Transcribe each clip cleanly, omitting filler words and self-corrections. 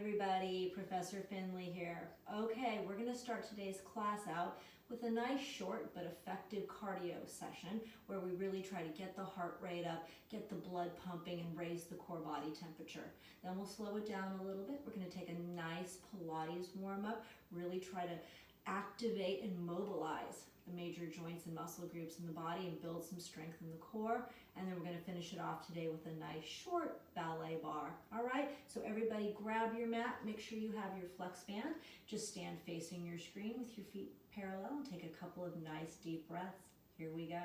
everybody, Professor Finley here. Okay, we're going to start today's class out with a nice short but effective cardio session where we really try to get the heart rate up, get the blood pumping, and raise the core body temperature. Then we'll slow it down a little bit. We're going to take a nice Pilates warm-up, really try to activate and mobilize the major joints and muscle groups in the body and build some strength in the core. And then we're going to finish it off today with a nice short ballet bar. All right, so everybody grab your mat, make sure you have your flex band. Just stand facing your screen with your feet parallel and take a couple of nice deep breaths. Here we go.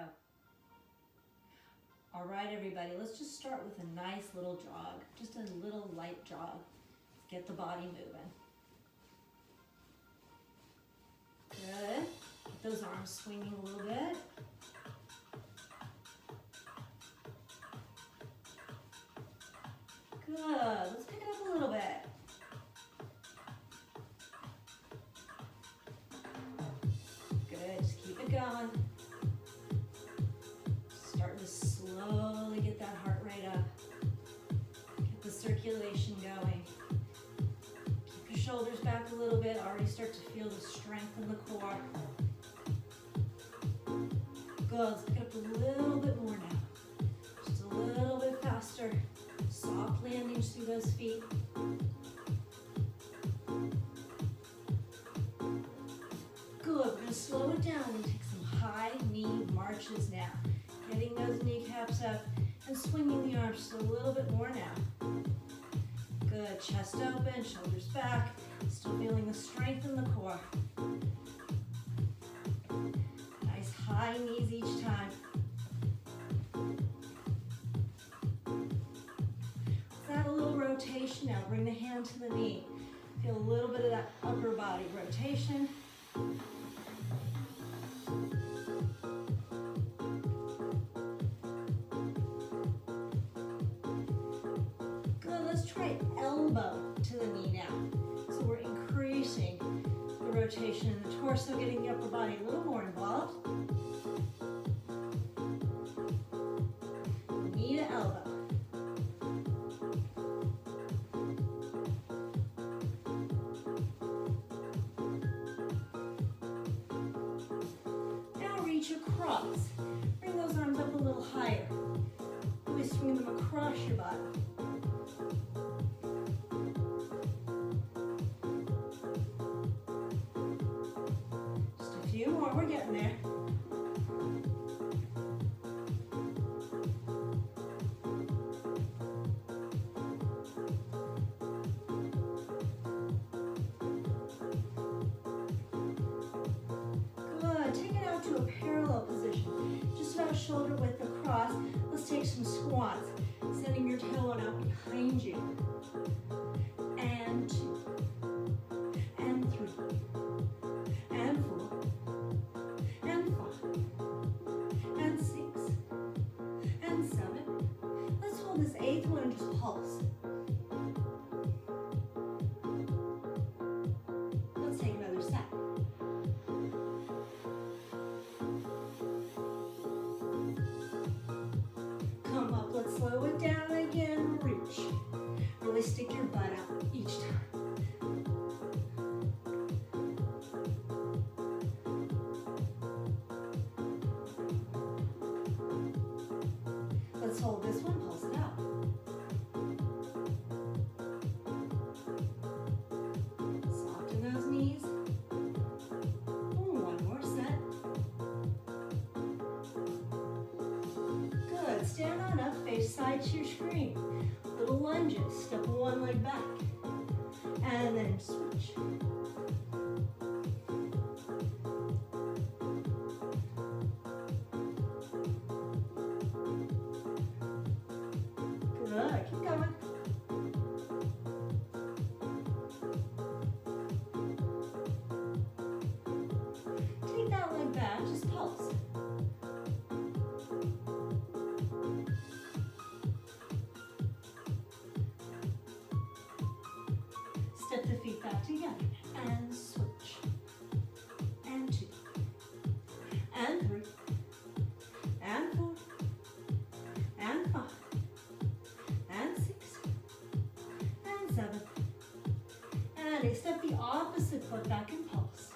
All right, everybody, let's just start with a nice little jog, just a little light jog. Get the body moving. Good. Get those arms swinging a little bit. Good. Let's pick it up a little bit. Good. Just keep it going. Starting to slowly get that heart rate up. Get the circulation going. Keep your shoulders back a little bit. Already start to feel the strength in the core. Good. Let's pick it up a little bit more now. Just a little bit faster. Soft landings through those feet. Good. We're going to slow it down and take some high knee marches now. Getting those kneecaps up and swinging the arms just a little bit more now. Good. Chest open, shoulders back. Still feeling the strength in the core. Nice high knees each time. Add a little rotation now. Bring the hand to the knee. Feel a little bit of that upper body rotation. Good. Let's try elbow to the knee now. So we're increasing the rotation in the torso, getting the upper body a little more involved. Knee to elbow. Across. Bring those arms up a little higher. Really swing them across your body. Just a few more, we're getting there. To a parallel position, just about shoulder width across. Let's take some squats, sending your tailbone out behind you. And 2, and 3, and 4, and 5, and 6, and 7. Let's hold this 8th one and just pulse. Let's take another set. Let's slow it down again, reach. Really stick your butt out each time. Let's hold this one, pulse it out. Soften those knees. One more set. Good, stand on up, face side to your screen. Little lunges, step one leg back. And then switch. Good, keep going. Take that leg back, just pulse. Step the feet back together and switch. And 2, and 3, and 4, and 5, and 6, and 7, And step the opposite foot back and pulse.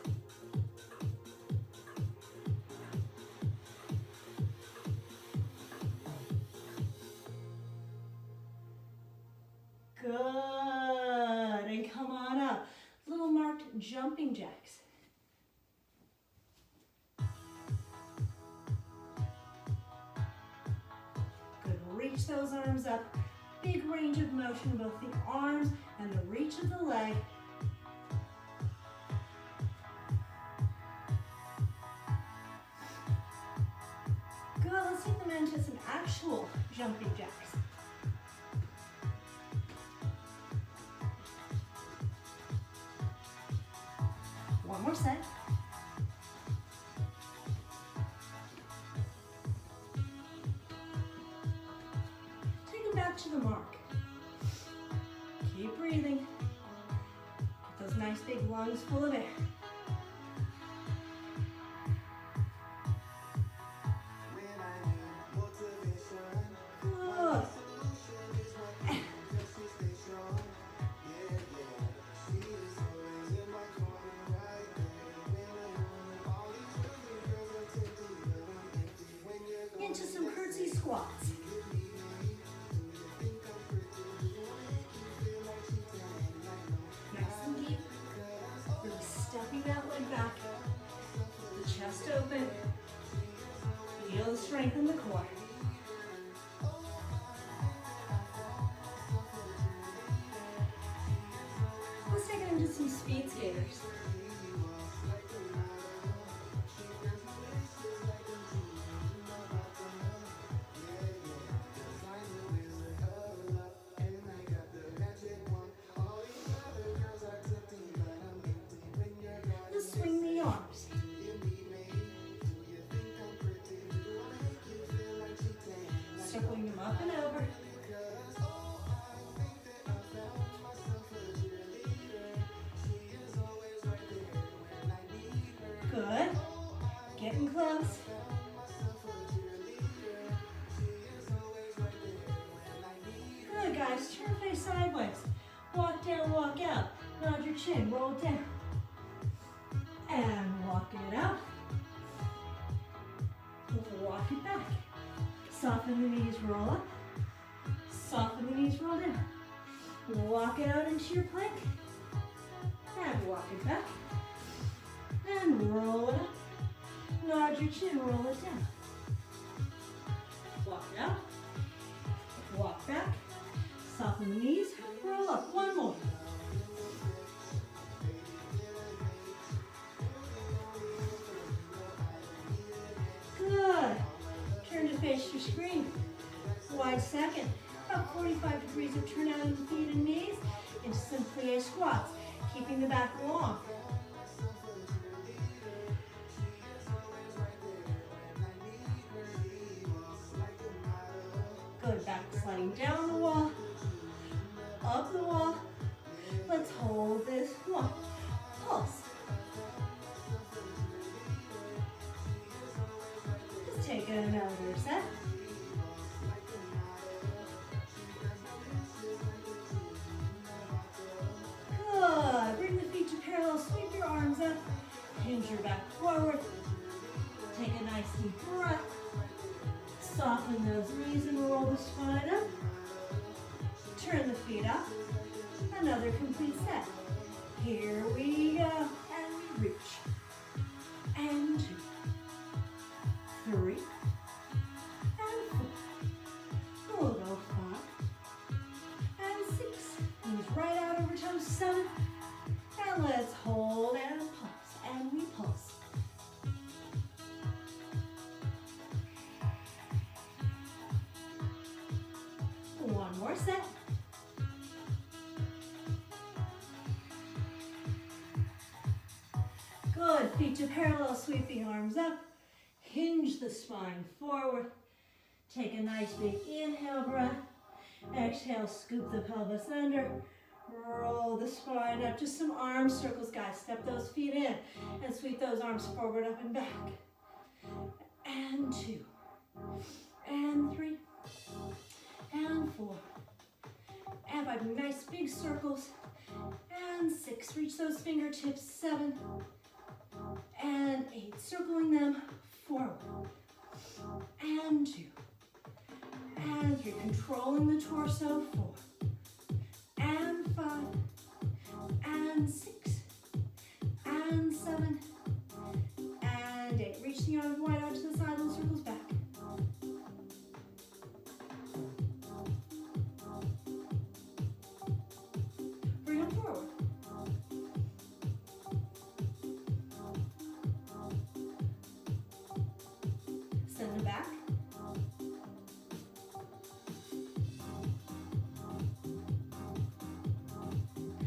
Good. And come on up. Little marked jumping jacks. Good. Reach those arms up. Big range of motion, both the arms and the reach of the leg. Good. Let's take them into some actual jumping jacks. One more set. Take them back to the mark. Keep breathing. Get those nice big lungs full of air. Good. Into some curtsy squats. Nice and deep. Really stepping that leg back. The chest open. Feel the strength in the core. Let's take it into some speed skaters. Swing the arms. Circling them up and over. Good. Getting close. Good, guys. Turn face sideways. Walk down, walk out. Nod your chin, roll down. And walk it out. Walk it back. Soften the knees, roll up. Soften the knees, roll down. Walk it out into your plank. And walk it back. And roll it up. Nod your chin, roll it down. Walk it out. Walk back. Soften the knees, roll up. One more. Good. Turn to face your screen. Wide second. About 45 degrees of turn out of the feet and knees into some plie squats, keeping the back long. Good. Back sliding down the wall, up the wall. Let's hold this one. Pulse. Take another set. Good. Bring the feet to parallel. Sweep your arms up. Hinge your back forward. Take a nice deep breath. Soften those knees and roll the spine up. Turn the feet up. Another complete set. Here we go. And we reach. And 2. 3, and 4. We'll go 5, and 6. Knees right out over toes, 7. And let's hold and pulse, and we pulse. One more set. Good, feet to parallel, sweep the arms up. Hinge the spine forward. Take a nice big inhale breath. Exhale, scoop the pelvis under. Roll the spine up. Just some arm circles, guys. Step those feet in and sweep those arms forward, up and back. And 2. And 3. And 4. And 5. Nice big circles. And 6. 6, reach those fingertips, 7 and 8, circling them forward, and 2, and 3, controlling the torso, 4, and 5, and 6, and 7, and 8. Reach the arms wide out to the side, little circles back. Bring them forward. Send them back.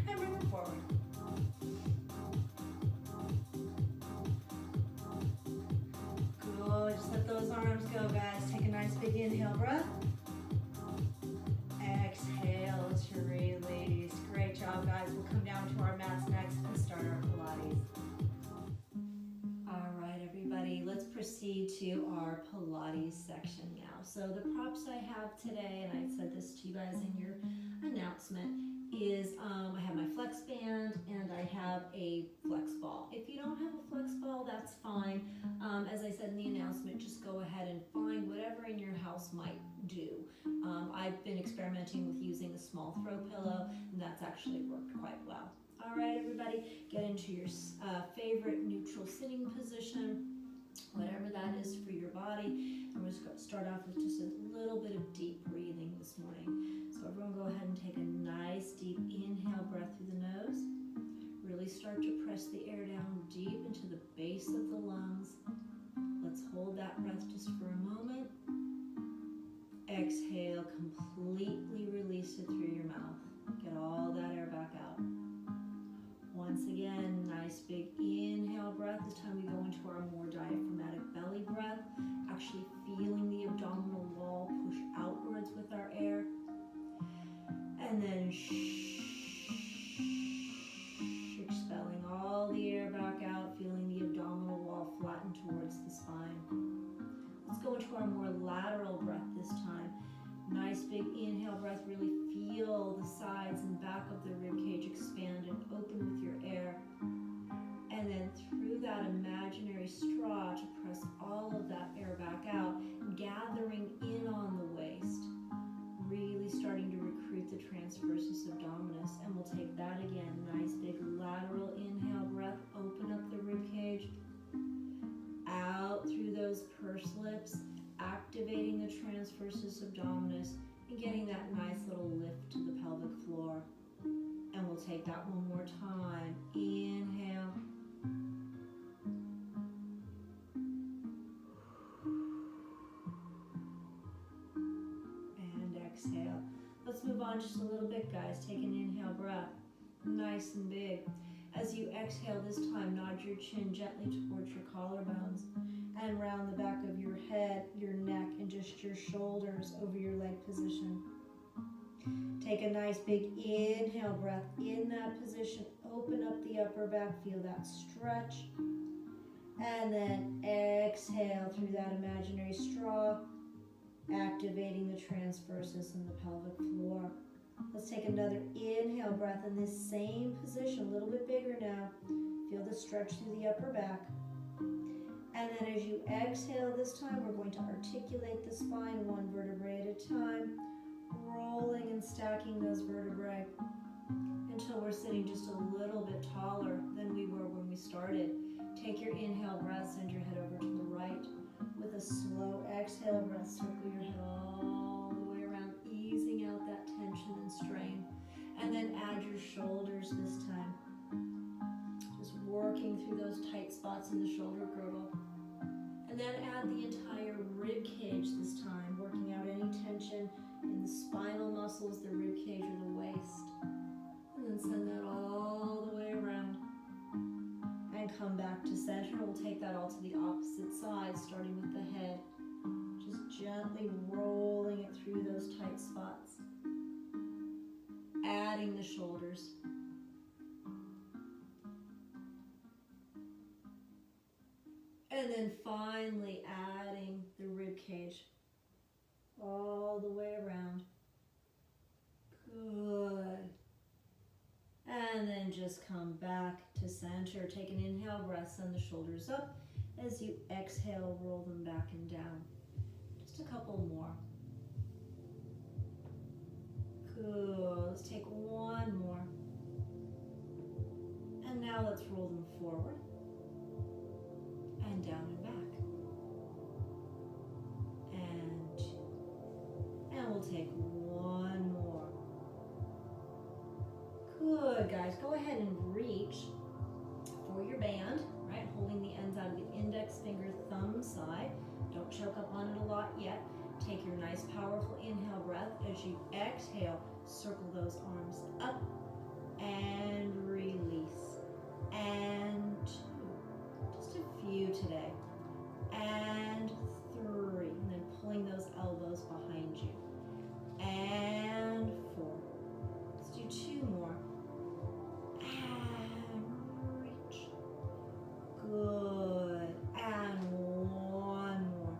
And bring them forward. Good. Just let those arms go, guys. Take a nice big inhale breath. Exhale to release. Great job, guys. We'll come down to our mats next and start our Pilates. All right, everybody, let's proceed to our Pilates section now. So the props I have today, and I said this to you guys in your announcement, is I have my flex band and I have a flex ball. If you don't have a flex ball, that's fine. As I said in the announcement, just go ahead and find whatever in your house might do. I've been experimenting with using a small throw pillow, and that's actually worked quite well. All right, everybody, get into your favorite neutral sitting position, whatever that is for your body. And we're just going to start off with just a little bit of deep breathing this morning. So everyone go ahead and take a nice deep inhale breath through the nose. Really start to press the air down deep into the base of the lungs. Let's hold that breath just for a moment. Exhale, completely release it through your mouth. Get all that air back out. Once again, nice big inhale breath. This time we go into our more diaphragmatic belly breath, actually feeling the abdominal wall push outwards with our air. And then expelling all the air back out, feeling the abdominal wall flatten towards the spine. Let's go into our more lateral breath this time. Nice big inhale breath, really feel the sides and back of the rib cage expand and open with your air. And then through that imaginary straw to press all of that air back out, gathering in on the waist, really starting to recruit the transversus abdominis. And we'll take that again, nice big lateral inhale breath, open up the rib cage, out through those pursed lips, activating the transversus abdominis and getting that nice little lift to the pelvic floor. And we'll take that one more time. Inhale. And exhale. Let's move on just a little bit, guys. Take an inhale breath. Nice and big. As you exhale this time, nod your chin gently towards your collarbones and round the back of your head, your neck, and just your shoulders over your leg position. Take a nice big inhale breath in that position. Open up the upper back, feel that stretch. And then exhale through that imaginary straw, activating the transversus and the pelvic floor. Let's take another inhale breath in this same position, a little bit bigger now. Feel the stretch through the upper back. And then as you exhale this time, we're going to articulate the spine one vertebrae at a time, rolling and stacking those vertebrae until we're sitting just a little bit taller than we were when we started. Take your inhale breath, send your head over to the right. With a slow exhale breath, circle your head all the way around, easing out that tension and strain. And then add your shoulders this time. Just working through those tight spots in the shoulder girdle. And then add the entire rib cage this time, working out any tension in the spinal muscles, the rib cage, or the waist. And then send that all the way around. And come back to center. We'll take that all to the opposite side, starting with the head. Just gently rolling it through those tight spots. Adding the shoulders. And then finally adding the rib cage all the way around. Good. And then just come back to center. Take an inhale breath, send the shoulders up. As you exhale, roll them back and down. Just a couple more. Good. Let's take one more. And now let's roll them forward and down and back. And we'll take one more. Good, guys. Go ahead and reach for your band, right? Holding the ends out of the index finger, thumb side. Don't choke up on it a lot yet. Take your nice, powerful inhale breath. As you exhale, circle those arms up and release. And two. Just a few today. And three. And then pulling those elbows behind you. And four. Let's do two more. And reach. Good. And one more.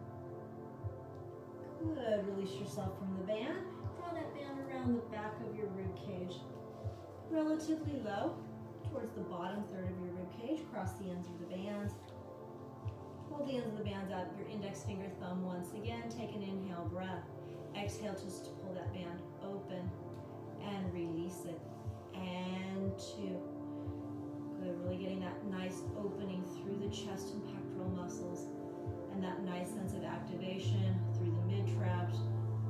Good. Release yourself from the band. Draw that band around the back of your rib cage. Relatively low, towards the bottom third of your rib cage. Cross the ends of the bands. Hold the ends of the bands out. Your index finger, thumb once again. Take an inhale breath. Exhale just to pull that band open and release it. And two. Good. Really getting that nice opening through the chest and pectoral muscles. And that nice sense of activation through the mid-traps,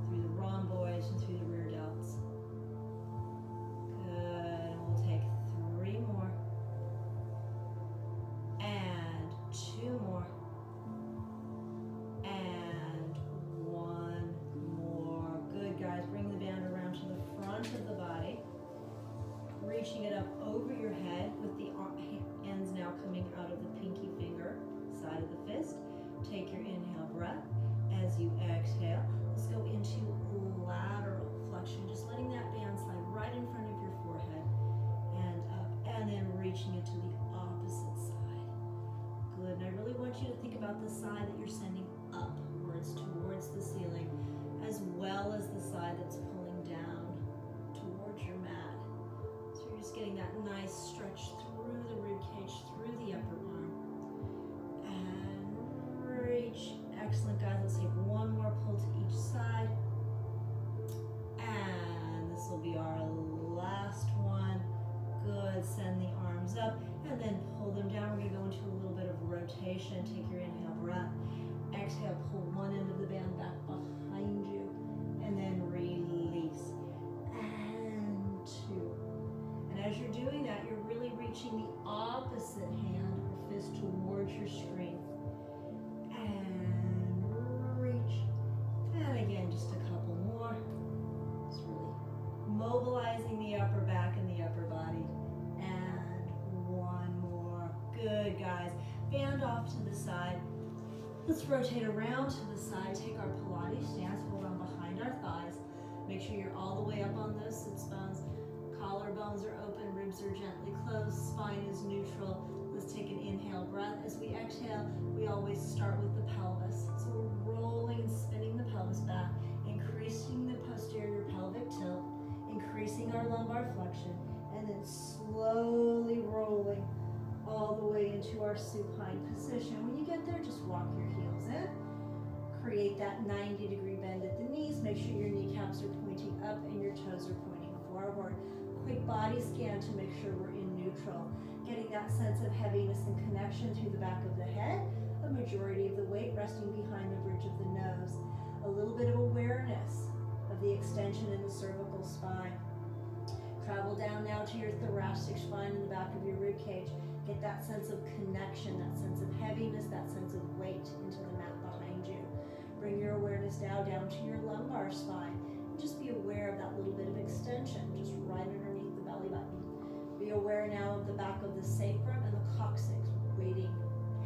through the rhomboids, and through the rear delts. Good. And we'll take three more. And two more. And one more. Good, guys. Bring the band around to the front of the body. Reaching it up over your head with the ends now coming out of the pinky finger, side of the fist. Take your inhale breath. As you exhale, let's go into lateral flexion, just letting that band slide right in front of your forehead and up, and then reaching it to the opposite side. Good, and I really want you to think about the side that you're sending upwards towards the ceiling, as well as the side that's pulling down towards your mat. So you're just getting that nice stretch through the rib cage, through the upper arm. Reach. Excellent, guys. Let's take one more pull to each side. And this will be our last one. Good. Send the arms up and then pull them down. We're going to go into a little bit of rotation. Take your inhale breath. Exhale, pull one end of the band back behind you. And then release. And two. And as you're doing that, you're really reaching the opposite hand or fist towards your screen. And again, just a couple more. Just really mobilizing the upper back and the upper body. And one more. Good, guys. Band off to the side. Let's rotate around to the side. Take our Pilates stance. Hold on behind our thighs. Make sure you're all the way up on those sits bones. Collarbones are open. Ribs are gently closed. Spine is neutral. Let's take an inhale breath. As we exhale, we always start with the pelvis. So we're rolling and spinning the pelvis back, increasing the posterior pelvic tilt, increasing our lumbar flexion, and then slowly rolling all the way into our supine position. When you get there, just walk your heels in. Create that 90-degree bend at the knees. Make sure your kneecaps are pointing up and your toes are pointing forward. Quick body scan to make sure we're in neutral. Getting that sense of heaviness and connection through the back of the head. A majority of the weight resting behind the bridge of the nose. A little bit of awareness of the extension in the cervical spine. Travel down now to your thoracic spine in the back of your rib cage. Get that sense of connection, that sense of heaviness, that sense of weight into the mat behind you. Bring your awareness now down to your lumbar spine. And just be aware of that little bit of extension, just right underneath the belly button. Be aware now of the back of the sacrum and the coccyx weighting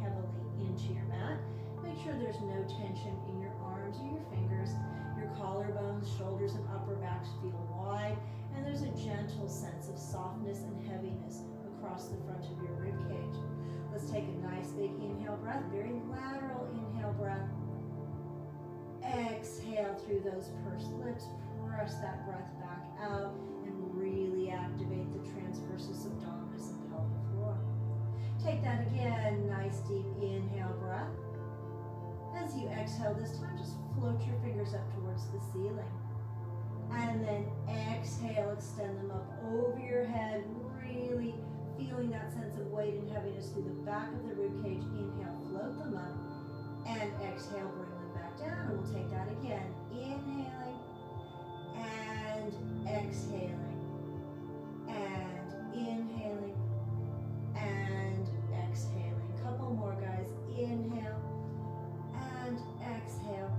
heavily into your mat. Make sure there's no tension in your arms or your fingers. Your collarbones, shoulders, and upper backs feel wide, and there's a gentle sense of softness and heaviness across the front of your rib cage. Let's take a nice big inhale breath, very lateral inhale breath. Exhale through those pursed lips, press that breath back out, and really activate the transversus Take that again, nice deep inhale breath. As you exhale this time, just float your fingers up towards the ceiling. And then exhale, extend them up over your head, really feeling that sense of weight and heaviness through the back of the rib cage. Inhale, float them up, and exhale, bring them back down. And we'll take that again. Inhaling, and exhaling, and inhaling, and exhaling. Couple more, guys. Inhale, and exhale,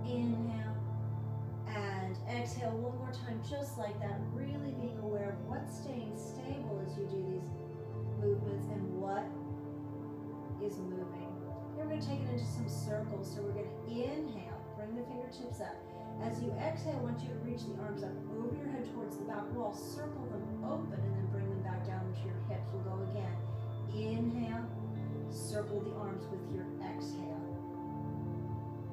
inhale, and exhale. One more time, just like that, really being aware of what's staying stable as you do these movements and what is moving. Here we're going to take it into some circles. So we're going to inhale, bring the fingertips up. As you exhale, I want you to reach the arms up over your head towards the back wall, circle them open, and then bring them back down to your hips. We'll go again. Inhale, circle the arms with your exhale.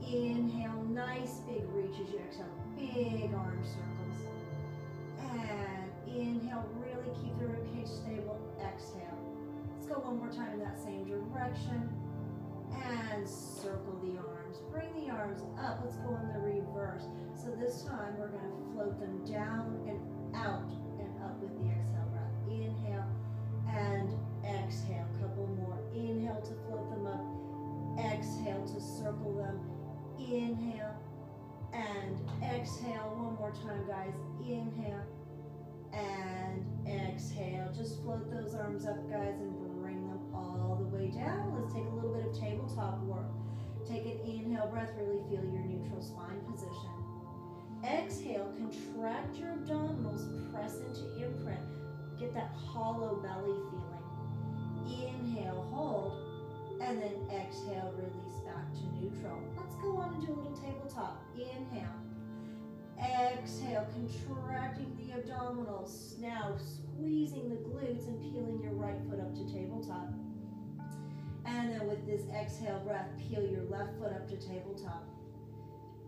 Inhale, nice big reach as you exhale, big arm circles. And inhale, really keep the ribcage stable. Exhale. Let's go one more time in that same direction. And circle the arms. Bring the arms up. Let's go in the reverse. So this time we're going to float them down and out and up with the exhale breath. Inhale and exhale. Couple more. Inhale to float them up. Exhale to circle them. Inhale and exhale. One more time, guys. Inhale and exhale. Just float those arms up, guys, and bring them all the way down. Let's take a little bit of tabletop work. Take an inhale breath, really feel your neutral spine position. Exhale, contract your abdominals, press into imprint. Get that hollow belly feeling. Inhale, hold, and then exhale, release back to neutral. Let's go on and do a little tabletop. Inhale. Exhale, contracting the abdominals. Now squeezing the glutes and peeling your right foot up to tabletop. And then with this exhale breath, peel your left foot up to tabletop.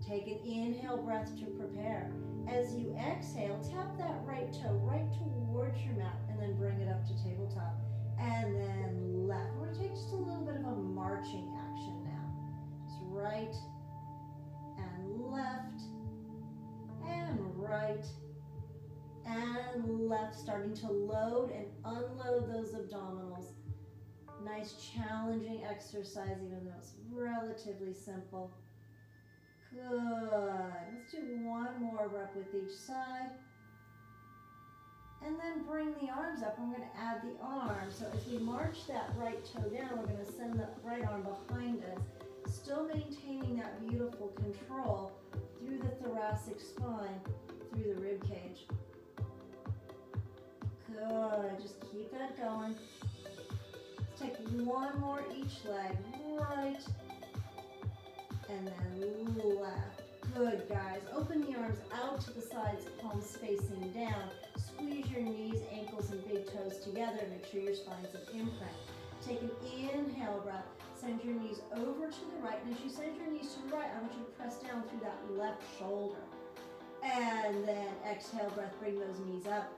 Take an inhale breath to prepare. As you exhale, tap that right toe right towards your mat and then bring it up to tabletop. And then left. We're going to take just a little bit of a marching action now. Just right and left and right and left. Starting to load and unload those abdominals. Nice challenging exercise, even though it's relatively simple. Good. Let's do one more rep with each side. And then bring the arms up. I'm going to add the arm. So as we march that right toe down, we're going to send the right arm behind us, still maintaining that beautiful control through the thoracic spine, through the rib cage. Good. Just keep that going. Take one more each leg, right, and then left. Good, guys. Open the arms out to the sides, palms facing down. Squeeze your knees, ankles, and big toes together. Make sure your spine's in imprint. Take an inhale breath. Send your knees over to the right. And as you send your knees to the right, I want you to press down through that left shoulder. And then exhale breath, bring those knees up.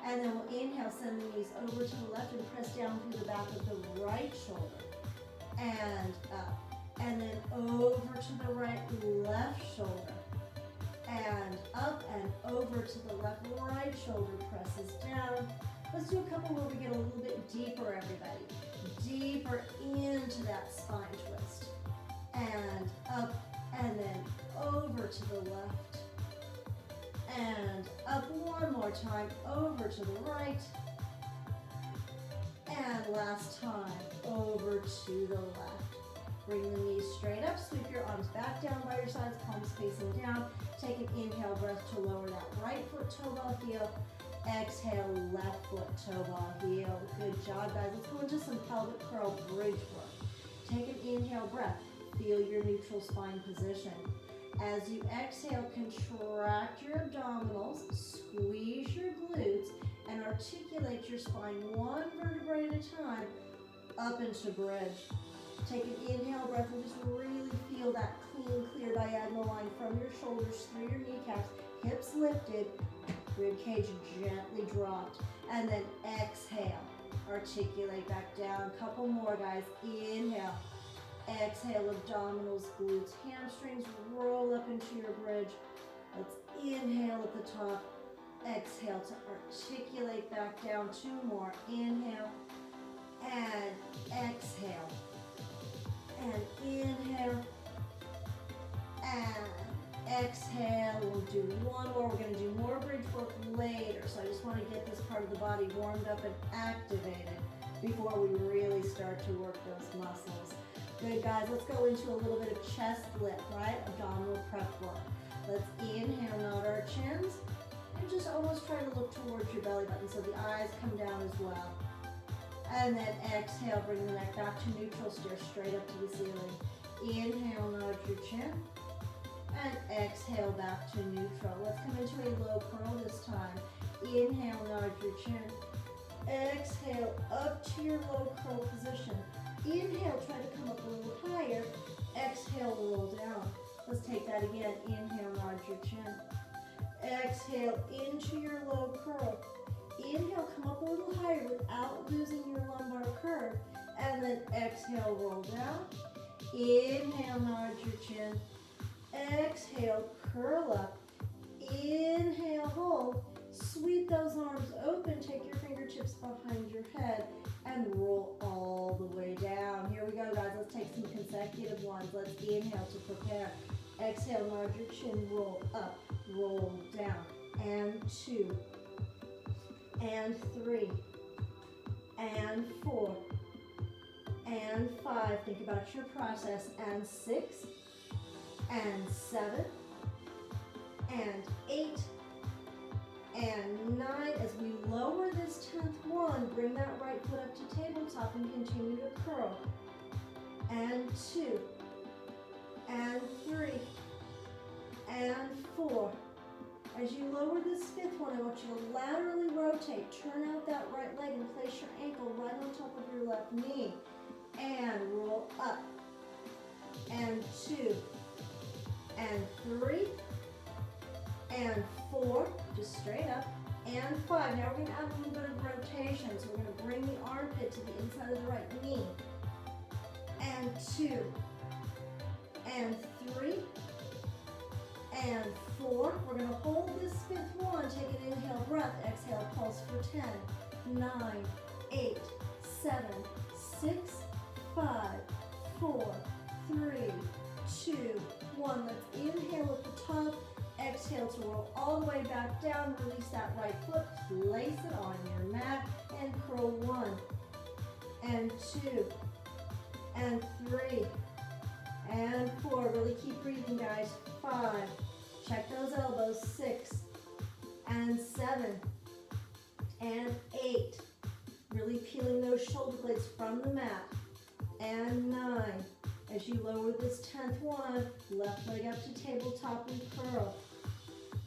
And then we'll inhale, send the knees over to the left and press down through the back of the right shoulder. And up. And then over to the right, left shoulder. And up and over to the left, right shoulder presses down. Let's do a couple where we get a little bit deeper, everybody. Deeper into that spine twist. And up and then over to the left. And up one more time, over to the right. And last time, over to the left. Bring the knees straight up, sweep your arms back down by your sides, palms facing down. Take an inhale breath to lower that right foot toe ball heel. Exhale, left foot toe ball heel. Good job, guys. Let's go into some pelvic curl bridge work. Take an inhale breath. Feel your neutral spine position. As you exhale, contract your abdominals, squeeze your glutes, and articulate your spine one vertebrae at a time up into bridge. Take an inhale breath and just really feel that clean, clear diagonal line from your shoulders through your kneecaps, hips lifted, rib cage gently dropped, and then exhale. articulate back down. Couple more, guys. Inhale. Exhale, abdominals, glutes, hamstrings, roll up into your bridge. Let's inhale at the top. Exhale to articulate back down. 2 more. Inhale and exhale. And inhale and exhale. We'll do 1 more. We're going to do more bridge work later. So I just want to get this part of the body warmed up and activated before we really start to work those muscles. Good, guys. Let's go into a little bit of chest lift, right? Abdominal prep work. Let's inhale, nod our chins, and just almost try to look towards your belly button so the eyes come down as well. And then exhale, bring the neck back to neutral, stare straight up to the ceiling. Inhale, nod your chin, and exhale back to neutral. Let's come into a low curl this time. Inhale, nod your chin. Exhale, up to your low curl position. Inhale, try to come up a little higher. Exhale, roll down. Let's take that again. Inhale, nod your chin. Exhale, into your low curl. Inhale, come up a little higher without losing your lumbar curve. And then exhale, roll down. Inhale, nod your chin. Exhale, curl up. Inhale, hold. Sweep those arms open. Take your fingertips behind your head and roll all the way down. Here we go, guys. Let's take some consecutive ones. Let's inhale to prepare. Exhale, nod your chin, roll up, roll down. And 2, and 3, and 4, and 5. Think about your process. And 6, and 7, and 8, and 9. As we lower this 10th one, bring that right foot up to tabletop and continue to curl. And 2, and 3, and 4. As you lower this 5th one, I want you to laterally rotate. Turn out that right leg and place your ankle right on top of your left knee. And roll up. And 2, and 3, and 4, just straight up, and 5. Now we're going to add a little bit of rotation. So we're going to bring the armpit to the inside of the right knee. And 2, and 3, and 4. We're going to hold this 5th one. Take an inhale breath. Exhale, pulse for 10, 9, 8, 7, 6, 5, 4, 3, 2, 1. Let's inhale at the top. Exhale to roll all the way back down. Release that right foot. Place it on your mat and curl 1, and 2, and 3, and 4. Really keep breathing, guys. 5. Check those elbows. 6, and 7, and 8. Really peeling those shoulder blades from the mat. And 9. As you lower this 10th one, left leg up to tabletop and curl.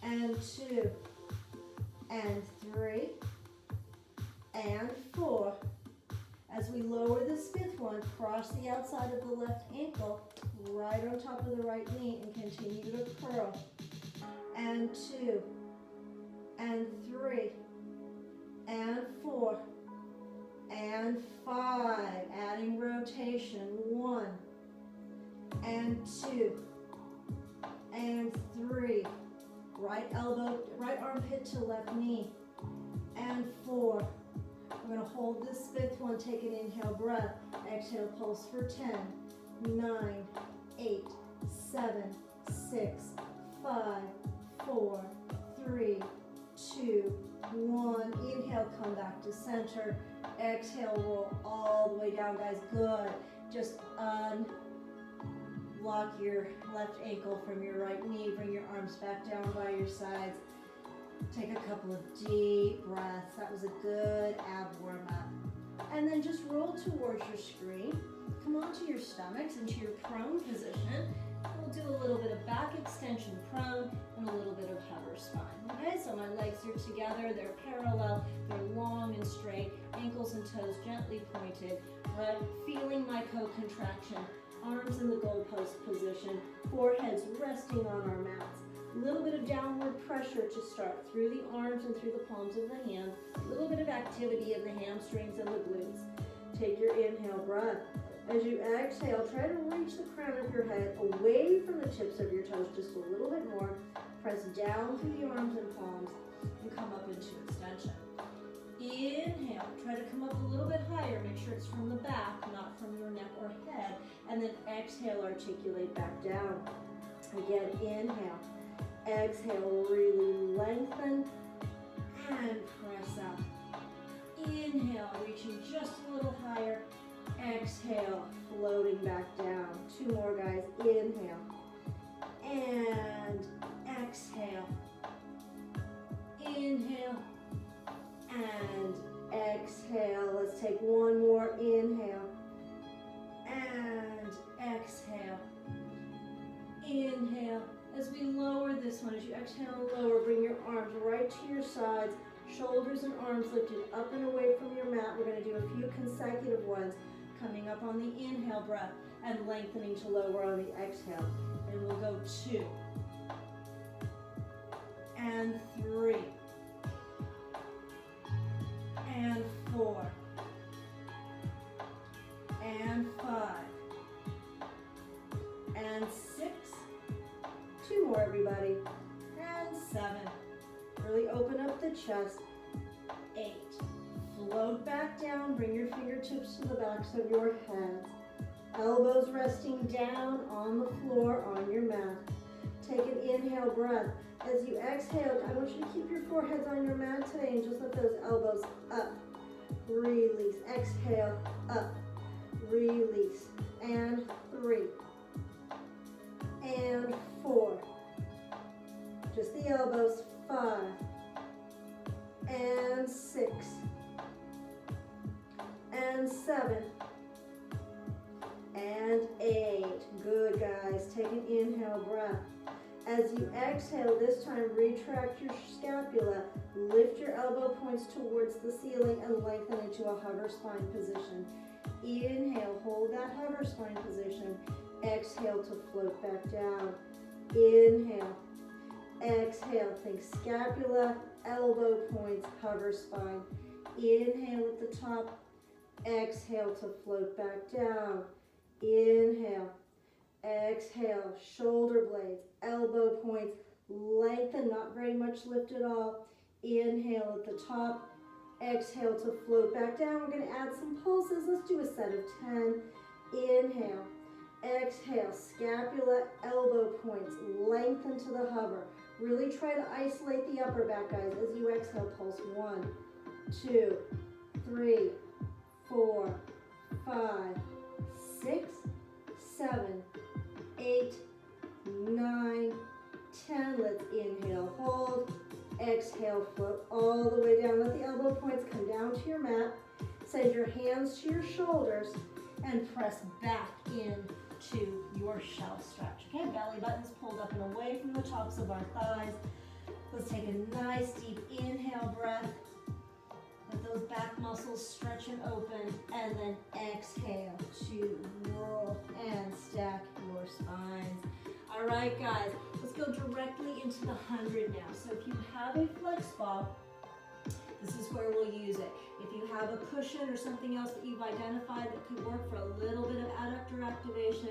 And 2, and 3, and 4. As we lower this 5th one, cross the outside of the left ankle right on top of the right knee and continue to curl. And 2, and 3, and 4, and 5. Adding rotation. 1, and 2, and 3. Right elbow, right armpit to left knee. And 4. We're going to hold this 5th one. Take an inhale breath. Exhale, pulse for 10, 9, 8, 7, 6, 5, 4, 3, 2, 1. Inhale, come back to center. Exhale, roll all the way down, guys. Good. Just unlock your left ankle from your right knee. Bring your arms back down by your sides. Take a couple of deep breaths. That was a good ab warm-up. And then just roll towards your screen. Come onto your stomachs into your prone position. We'll do a little bit of back extension prone and a little bit of hover spine. Okay, so my legs are together, they're parallel, they're long and straight, ankles and toes gently pointed, right? Feeling my co-contraction, arms in the goalpost position, foreheads resting on our mats. A little bit of downward pressure to start through the arms and through the palms of the hand. A little bit of activity in the hamstrings and the glutes. Take your inhale breath. As you exhale, try to reach the crown of your head away from the tips of your toes just a little bit more. Press down through the arms and palms and come up into extension. Inhale, try to come up a little bit higher. Make sure it's from the back, not from your neck or head. And then exhale, articulate back down. Again, inhale. Exhale, really lengthen and press up. Inhale, reaching just a little higher. Exhale, floating back down. 2 more, guys. Inhale and exhale. Inhale and exhale. Let's take 1 more. Inhale and exhale. Inhale. As we lower this one, as you exhale and lower, bring your arms right to your sides, shoulders and arms lifted up and away from your mat. We're going to do a few consecutive ones, coming up on the inhale breath and lengthening to lower on the exhale. And we'll go 2 and 3 and 4 and 5 and 6. 2 more, everybody. And 7. Really open up the chest. 8. Float back down. Bring your fingertips to the backs of your heads. Elbows resting down on the floor on your mat. Take an inhale breath. As you exhale, I want you to keep your foreheads on your mat today and just lift those elbows up. Release. Exhale. Up. Release. And 3. And 4. Just the elbows. 5. And 6. And 7. And 8. Good, guys. Take an inhale breath. As you exhale, this time retract your scapula, lift your elbow points towards the ceiling and lengthen into a hover spine position. Inhale, hold that hover spine position. Exhale to float back down. Inhale. Exhale, think scapula, elbow points, hover spine. Inhale at the top. Exhale to float back down. Inhale. Exhale, shoulder blades, elbow points, lengthen, not very much lift at all. Inhale at the top. Exhale to float back down. We're going to add some pulses. Let's do a set of 10. Inhale. Exhale, scapula, elbow points, lengthen to the hover. Really try to isolate the upper back, guys. As you exhale, pulse 1, 2, 3, 4, 5, 6, 7, 8, 9, 10. Let's inhale, hold. Exhale, float all the way down. Let the elbow points come down to your mat. Send your hands to your shoulders and press back into your shelf stretch. Okay, belly button's pulled up and away from the tops of our thighs. Let's take a nice deep inhale breath. Let those back muscles stretch and open, and then exhale to roll and stack your spines. All right, guys, let's go directly into the 100 now. So if you have a flex ball, this is where we'll use it. If you have a cushion or something else that you've identified that could work for a little bit of adductor activation,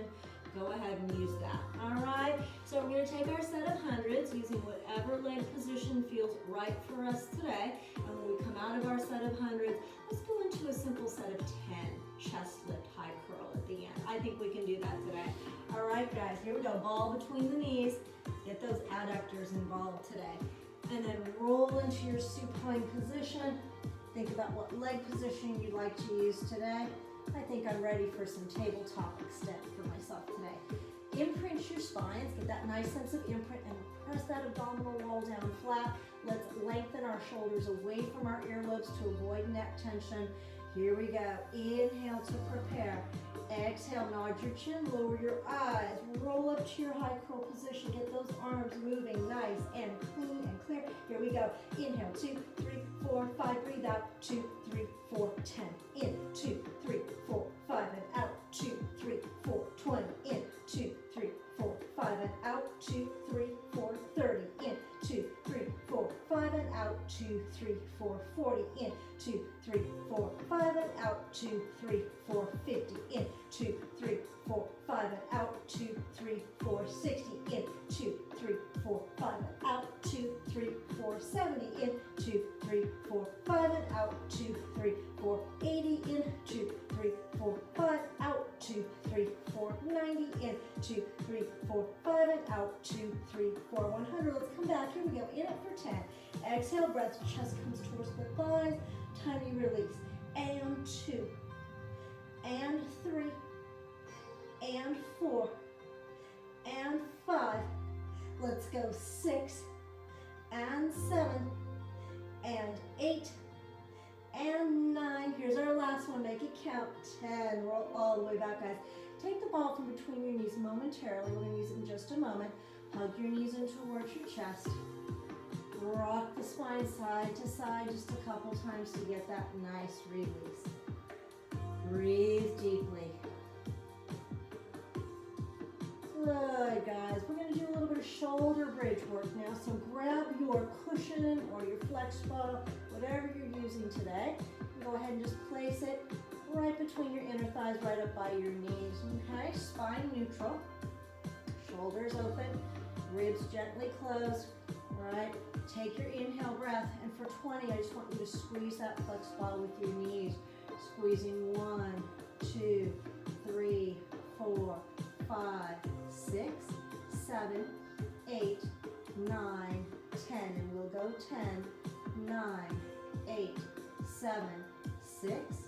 go ahead and use that. All right, so we're going to take our set of hundreds using whatever leg position feels right for us today. And when we come out of our set of hundreds, let's go into a simple set of 10 chest lift high curl at the end. I think we can do that today. All right, guys, here we go. Ball between the knees. Get those adductors involved today. And then roll into your supine position. Think about what leg position you'd like to use today. I think I'm ready for some tabletop extent for myself today. Imprint your spines, get that nice sense of imprint, and press that abdominal wall down flat. Let's lengthen our shoulders away from our earlobes to avoid neck tension. Here we go. Inhale to prepare. Exhale, nod your chin, lower your eyes, roll up to your high curl position. Get those arms moving nice and clean and clear. Here we go. Inhale, 2, 3, 4, 5. Breathe out. 2, 3, 4, 10. In, 2, 3, 4, 5, and out. 2, 3, 4, 20. In, 2, 3, 4, 5, and out. 2, 3, 4, 30. 40, in, 2, 3, 4, 5, and out, 2, 3, 4, 50, in, 2, 3, 4, 5, and out, 2, 3, 4, 60, in, 2, 3, 4, 5, and out, 2, 3, 4, 70, in, 2, 3, 4, 5, and out, 2, 3, 4, 80, in, 2, 3, 4, 5, out, 2, 3, 4, 90, in, 2, 3, 4, 5, and out, 2, 3, 4, 100. Let's come back. Here we go. In it for 10. Exhale, breath, chest comes towards the thighs. Tiny release. And 2, and 3, and 4, and 5. Let's go 6, and 7, and 8, and 9. Here's our last one. Make it count. 10. Roll all the way back, guys. Take the ball from between your knees momentarily. We're going to use it in just a moment. Hug your knees in towards your chest. Rock the spine side to side just a couple times to get that nice release. Breathe deeply. Good, guys. We're going to do a little bit of shoulder bridge work now. So grab your cushion or your flex ball, whatever you're using today. And go ahead and just place it right between your inner thighs, right up by your knees. Okay, spine neutral. Shoulders open. Ribs gently closed. All right, take your inhale breath. And for 20, I just want you to squeeze that flex ball with your knees. Squeezing 1, 2, 3, 4, 5, 6, 7, 8, 9, 10. And we'll go 10, 9, 8, 7, 6,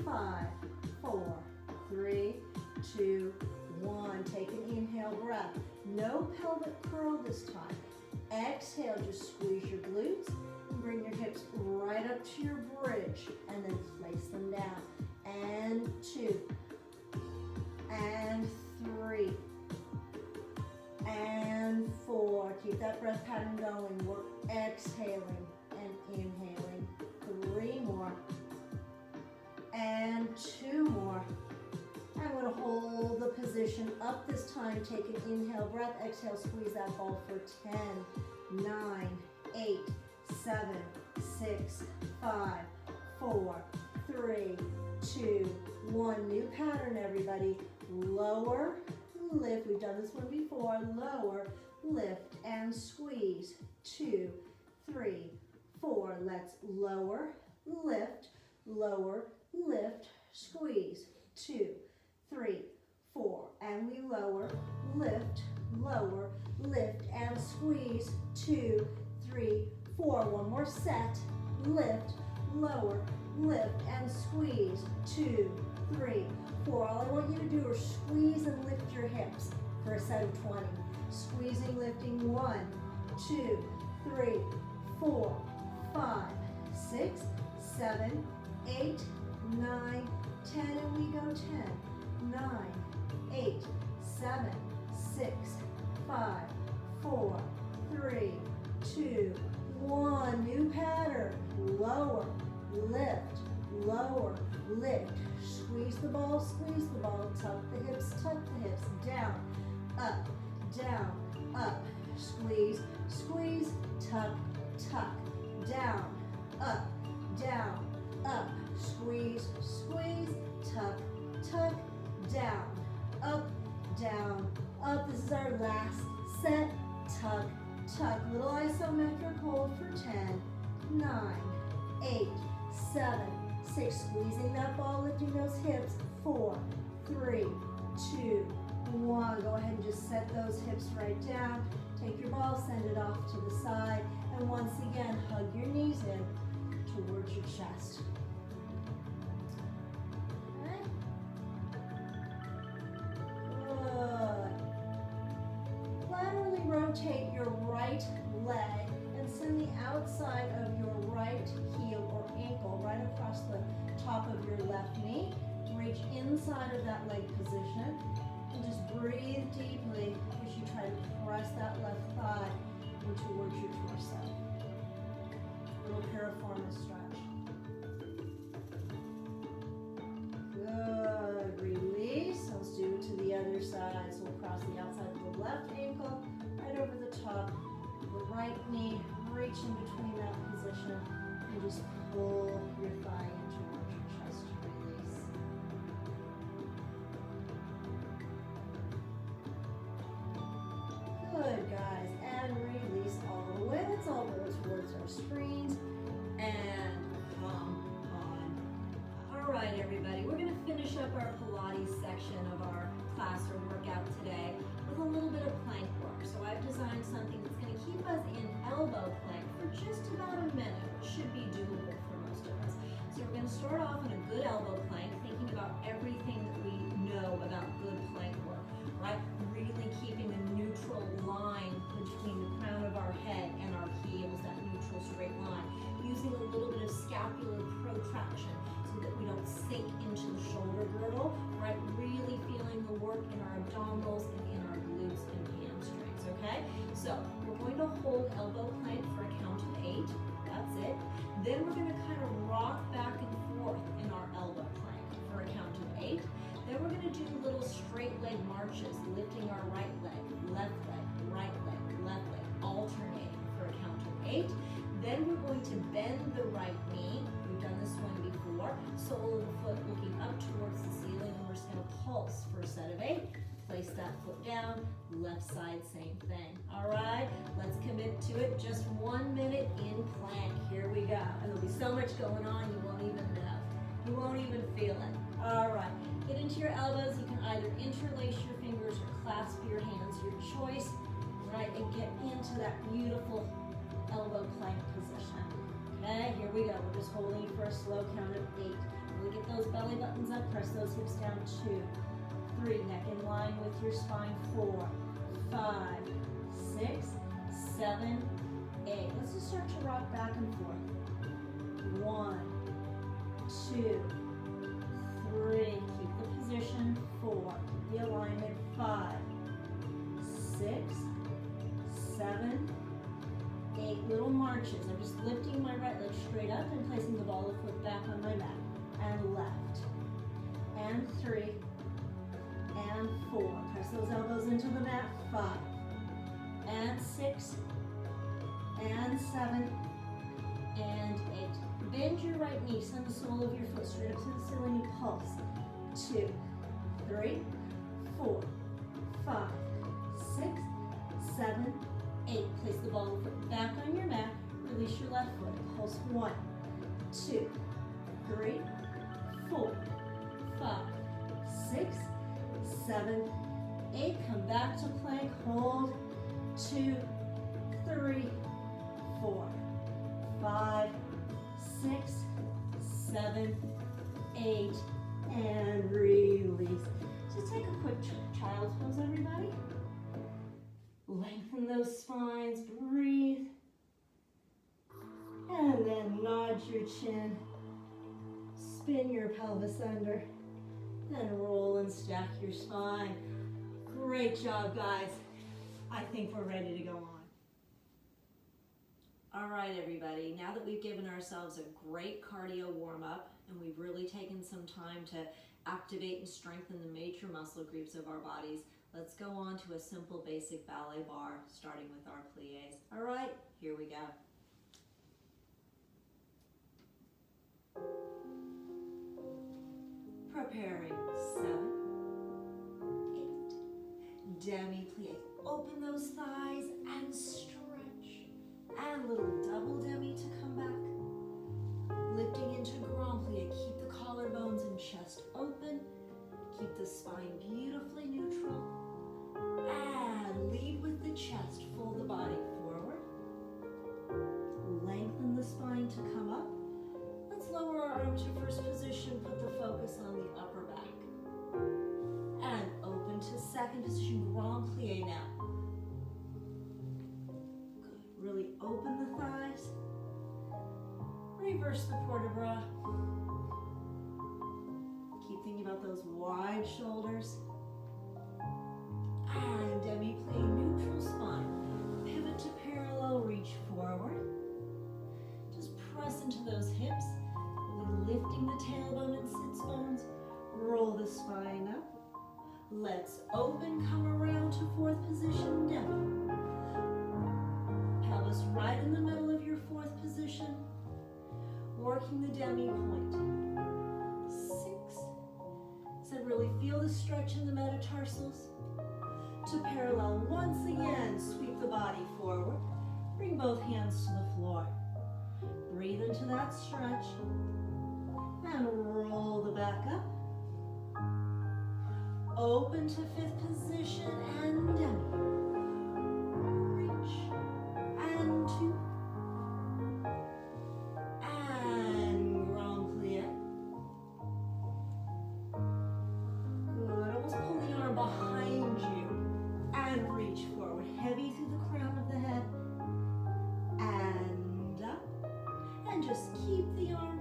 5, 4, 3, 2, 1. Take an inhale breath. No pelvic curl this time. Exhale, just squeeze your glutes and bring your hips right up to your bridge and then place them down. And 2, and 3, and 4. Keep that breath pattern going. We're exhaling and inhaling. 3 more. And 2 more. I'm going to hold the position up this time. Take an inhale breath. Exhale, squeeze that ball for 10, 9, 8, 7, 6, 5, 4, 3, 2, 1. New pattern, everybody. Lower, lift. We've done this one before. Lower, lift, and squeeze. 2, 3, 4. Let's lower, lift, squeeze. 2, 3, 4, and we lower, lift, and squeeze. 2, 3, 4. One more set. Lift, lower, lift, and squeeze. 2, 3, 4. All I want you to do is squeeze and lift your hips for a set of 20. Squeezing, lifting. 1, 2, 3, 4, 5, 6, 7, 8, 9, 10, and we go 10, 9, 8, 7, 6, 5, 4, 3, 2, 1. New pattern. Lower, lift. Squeeze the ball, tuck the hips, down, up, squeeze, tuck, down, up, squeeze, tuck, down, up. This is our last set. Tuck. Little isometric hold for 10, 9, 8, 7, 6. Squeezing that ball, lifting those hips. 4, 3, 2, 1. Go ahead and just set those hips right down. Take your ball, send it off to the side. And once again, hug your knees in towards your chest. Rotate your right leg and send the outside of your right heel or ankle right across the top of your left knee. Reach inside of that leg position and just breathe deeply as you try to press that left thigh in towards your torso. Little piriformis stretch. Good. Release. Let's do it to the other side. So we'll cross the outside of the left ankle right over the top, the right knee, reach in between that position, can just pull your thigh in towards your chest to release. Good, guys. And release all the way. Let's all roll towards our screens. And come on. All right, everybody. We're going to finish up our Pilates section of our class or workout today with a little bit of plank work. So I've designed something that's going to keep us in elbow plank for just about a minute, which should be doable for most of us. So we're going to start off in a good elbow plank, thinking about everything that we know about good plank work, right? Really keeping a neutral line between the crown of our head and our heels, that neutral straight line. Using a little bit of scapular protraction so that we don't sink into the shoulder girdle, right? Really feeling the work in our abdominals and in our glutes and hamstrings, okay? So we're going to hold elbow plank for a count of 8. That's it. Then we're going to kind of rock back and forth in our elbow plank for a count of 8. Then we're going to do little straight leg marches, lifting our right leg, left leg, right leg, left leg, alternating for a count of 8. Then we're going to bend the right knee. We've done this one before. Sole of the foot looking up towards the ceiling, and we're just going to pulse for a set of 8. Place that foot down. Left side, same thing. All right, let's commit to it. Just 1 minute in plank. Here we go. And there'll be so much going on, you won't even know. You won't even feel it. All right, get into your elbows. You can either interlace your fingers or clasp your hands, your choice, right? And get into that beautiful elbow plank position. Okay, here we go. We're just holding for a slow count of 8. Really get those belly buttons up, press those hips down. 2, 3, neck in line with your spine. 4, 5, 6, 7, 8. Let's just start to rock back and forth. 1, 2, 3. Keep the position. 4. Keep the alignment. 5, 6, 7, 8. Little marches. I'm just lifting my right leg straight up and placing the ball of foot back on my mat. And left. And 3. And 4. Press those elbows into the mat. 5. And 6. And 7. And 8. Bend your right knee. Send the sole of your foot straight up to the ceiling. You pulse. 2, 3, 4, 5, 6, 7, 8. Place the ball of foot back on your mat. Release your left foot. Pulse. 1, 2, 3, 4, 5, 6, 7, 8. Come back to plank. Hold. 2, 3, 4, 5, 6, 7, 8. And release. Just take a quick child's pose, everybody. Lengthen those spines, breathe. And then nod your chin. Spin your pelvis under. And roll and stack your spine. Great job, guys. I think we're ready to go on. All right, everybody. Now that we've given ourselves a great cardio warm-up and we've really taken some time to activate and strengthen the major muscle groups of our bodies, let's go on to a simple basic ballet bar, starting with our pliés. All right, here we go. Preparing. 7, 8. Demi-plie. Open those thighs and stretch. And little double demi to come back. Lifting into grand plie. Keep the collarbones and chest open. Keep the spine beautifully neutral. And lead with the chest. Fold the body forward. Lengthen the spine to come up. Let's lower our arm to first position. Put the focus on the upper back. And open to second position. Grand plie now. Really open the thighs. Reverse the port de bras. Keep thinking about those wide shoulders. And demi-plie, neutral spine. Pivot to parallel, reach forward. Just press into those hips. Really lifting the tailbone and sits bones. Roll the spine up. Let's open, come around to fourth position, demi. Pelvis right in the middle of your fourth position. working the demi-point. 6. So really feel the stretch in the metatarsals. To parallel, once again, sweep the body forward. Bring both hands to the floor. Breathe into that stretch. And roll the back up. Open to 5th position and demi. Reach. And 2. And grand plie. Good. Almost pull the arm behind you. And reach forward. Heavy through the crown of the head. And up. And just keep the arm.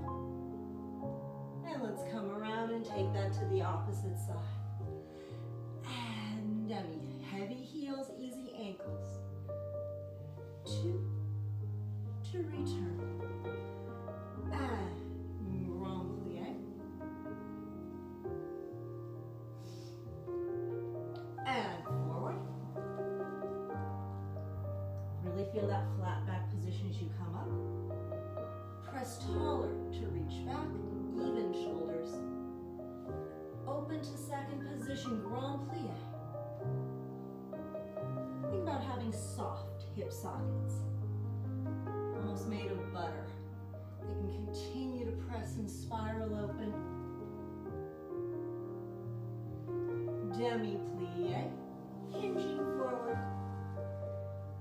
And let's come around and take that to the opposite side. And demi. Heavy heels, easy ankles. 2. To return. And grand plie. And forward. Really feel that flat back position as you come up. Press taller to reach back, even shoulders. Open to 2nd position, grand plie. Think about having soft hip sockets, almost made of butter. They can continue to press and spiral open. Demi-plie, hinging forward.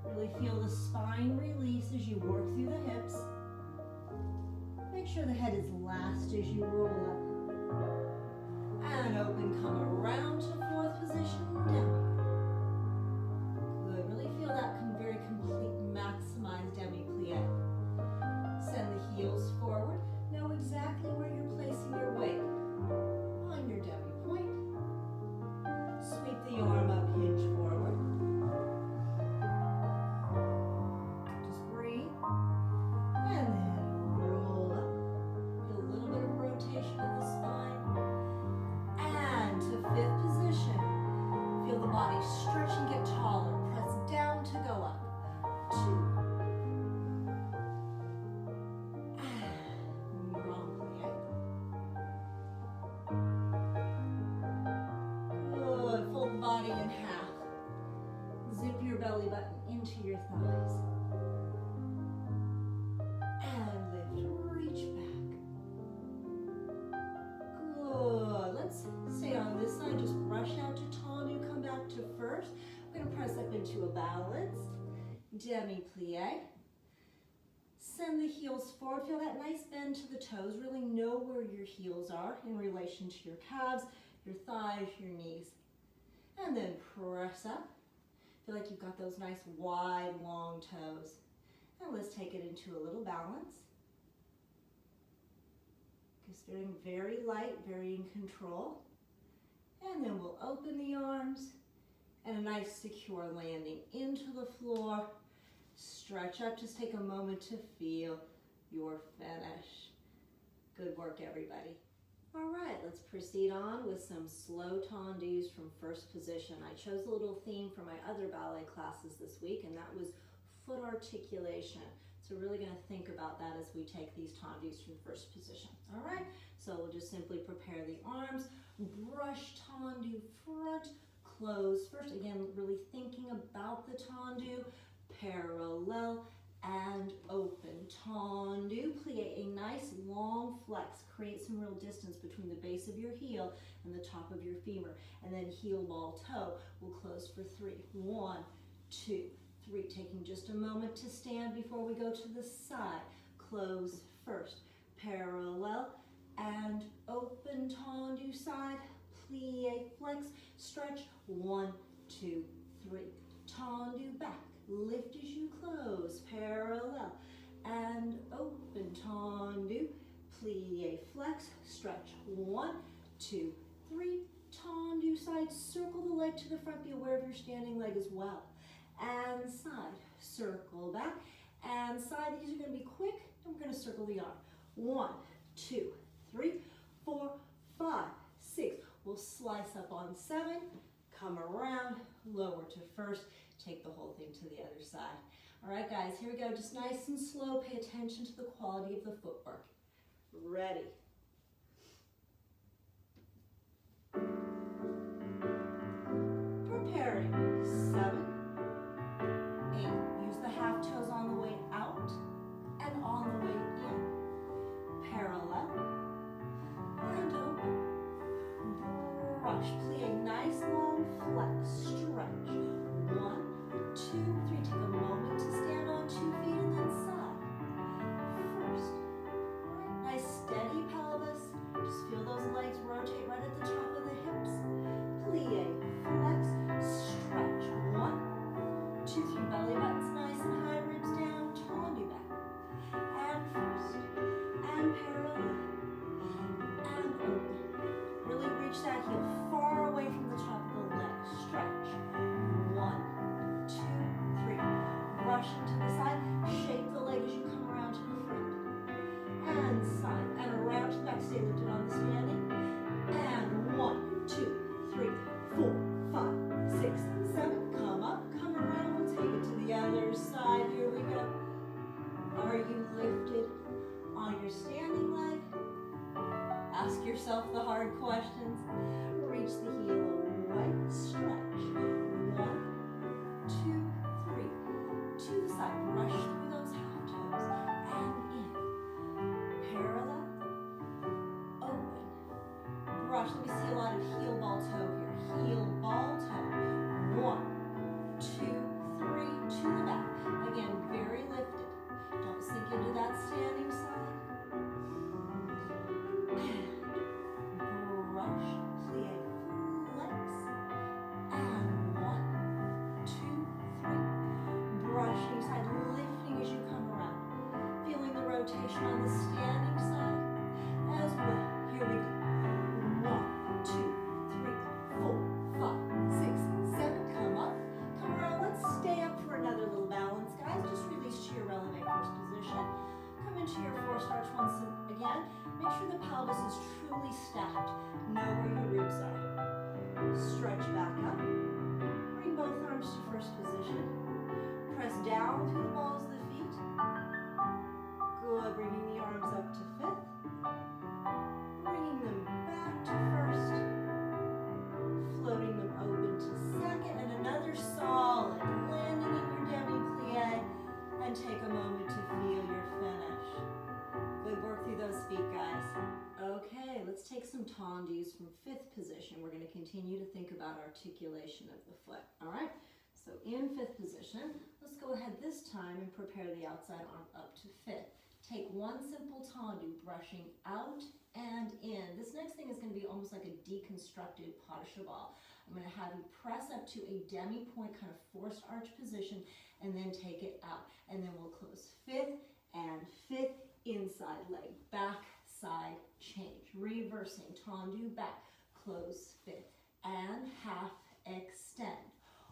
Really feel the spine release as you work through the hips. Make sure the head is last as you roll up. And open, come around to 4th position, demi. Good, really feel that very complete, maximized demi-plie. Send the heels forward. Know exactly where you're placing your weight on your demi-point. Sweep the arm up, hinge forward. Just breathe. And then roll up. Feel a little bit of rotation in the spine. And to 5th position. Feel the body stretch and get taller. Press down to go up. 2. And grand plie. Good. Fold the body in half. Zip your belly button into your thighs. And lift. Reach back. Good. Let's stay on this side. Just brush out to tendu. Come back to 1st. We're going to press up into a balance. Demi-plie. Send the heels forward. Feel that nice bend to the toes. Really know where your heels are in relation to your calves, your thighs, your knees. And then press up. Feel like you've got those nice wide, long toes. And let's take it into a little balance. Just feeling very light, very in control. And then we'll open the arms. And a nice secure landing into the floor. Stretch up, just take a moment to feel your finish. Good work, everybody. All right, let's proceed on with some slow tendus from 1st position. I chose a little theme for my other ballet classes this week, and that was foot articulation. So we're really gonna think about that as we take these tendus from 1st position. All right, so we'll just simply prepare the arms, brush tendu front, close first. Again, really thinking about the tendu, parallel and open. Tendu, plie, a nice long flex. Create some real distance between the base of your heel and the top of your femur. And then heel, ball, toe. We'll close for 3. 1, 2, 3. Taking just a moment to stand before we go to the side. Close first. Parallel and open tendu side. Plie, flex, stretch. 1, 2, 3. Tendu back. Lift as you close. Parallel and open. Tendu. Plie, flex, stretch. 1, 2, 3. Tendu side. Circle the leg to the front. Be aware of your standing leg as well. And side. Circle back. And side. These are going to be quick. And we're going to circle the arm. 1, 2, 3, 4, 5, 6. We'll slice up on 7. Come around. Lower to first. Take the whole thing to the other side. All right, guys, here we go. Just nice and slow. Pay attention to the quality of the footwork. Ready. Preparing. 7, 8. Use the half toes on the way out and on the way in. Parallel and open. Brush. Plie. Nice long flex. Stretch. 1, 2, 3. Take a moment to stand on 2 feet and then side. First. Right. Nice steady pelvis. Just feel those legs rotate right at the top of the hips. Plie. Flex. Stretch. 1, 2, 3. Belly button's nice and high. Ribs down. Tendu back. And first. And parallel. And open. Really reach that heel far away from the top of the leg. Stretch. 1, 2, 3. Brushing to the side. Shake the leg as you come around to the front. And side. And around to the back. Stay lifted on the standing. And 1, 2, 3, 4, 5, 6, 7. Come up, come around. We'll take it to the other side. Here we go. Are you lifted on your standing leg? Ask yourself the hard questions. Reach the heel away. Stretch. 1, 2, 3. To the side. Brush through those half toes. And in. Parallel. Open. Brush. Let me see a lot of heel ball toe here. Heel ball toe. 1, 2, 3. To the back. Again, very lifted. Don't sink into that standing side. Brush, plie, flex, and 1, 2, 3. Brushing side, lifting as you come around. Feeling the rotation on the standing side as well. Here we go. 1, 2, 3, 4, 5, 6, 7. Come up, come around. Let's stay up for another little balance, guys. Just release to your releve first position. Come into your forced arch once again. Make sure the pelvis is truly stacked. Know where your ribs are. Stretch back up. Bring both arms to first position. Press down through the balls of the feet. Good. Bringing the arms up to fifth. Bringing them back to first. Floating them open to second. And another solid. Landing in your demi-plie. And take a moment to feel your finish. Good work through those feet, guys. Okay, let's take some tendus from fifth position. We're going to continue to think about articulation of the foot. All right, so in fifth position, let's go ahead this time and prepare the outside arm up to fifth. Take one simple tendu, brushing out and in. This next thing is going to be almost like a deconstructed pas de cheval. I'm going to have you press up to a demi-point kind of forced arch position and then take it out. And then we'll close fifth and fifth, inside leg, back, side, change. Reversing, tendu, back, close fifth, and half, extend.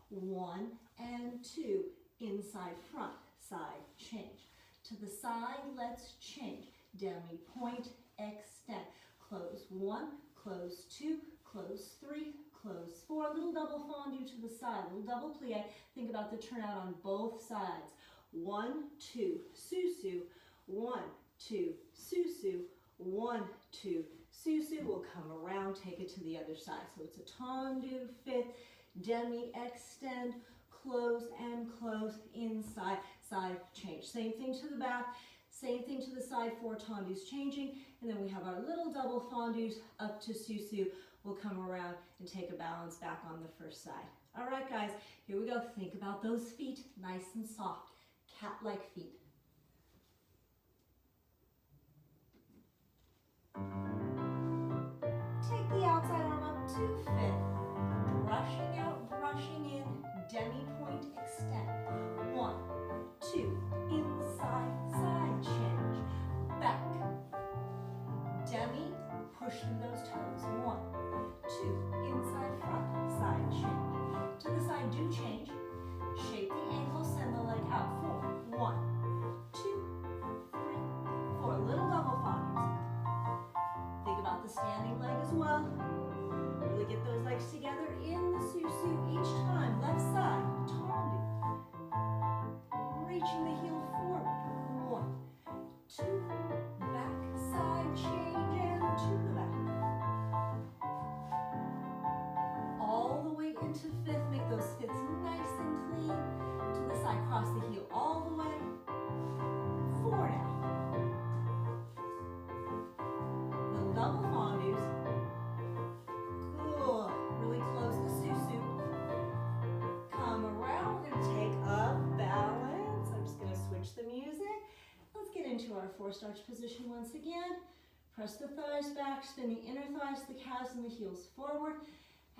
1 and 2, inside, front, side, change. To the side, let's change. Demi-point, extend. Close 1, close 2, close 3, close 4. Little double fondue to the side, little double plie. Think about the turnout on both sides. 1, 2, susu. 1, 2, susu. 1, 2, susu. We'll come around, take it to the other side. So it's a tendu, fifth, demi, extend, close and close, inside, side, change. Same thing to the back, same thing to the side, 4 tendus changing, and then we have our little double fondus up to susu. We'll come around and take a balance back on the first side. All right, guys, here we go. Think about those feet, nice and soft, cat-like feet. Take the outside arm up to fifth, brushing out, brushing in, demi-point extend. 1, 2, inside, side change, back, demi, push through those toes. 1, 2, inside, front, side change. To the side, do change. Shape the ankle, send the leg out. 4, 1, 2, 3, 4. Little double fondus. Think about the standing leg as well. Really get those legs together in the susu each time. Left side, tendu. Reaching the heel forward. 1, 2, back, side double fondus. Good. Really close the susu. Come around. We're going to take up balance. I'm just going to switch the music. Let's get into our four starch position once again. Press the thighs back, spin the inner thighs, the calves, and the heels forward.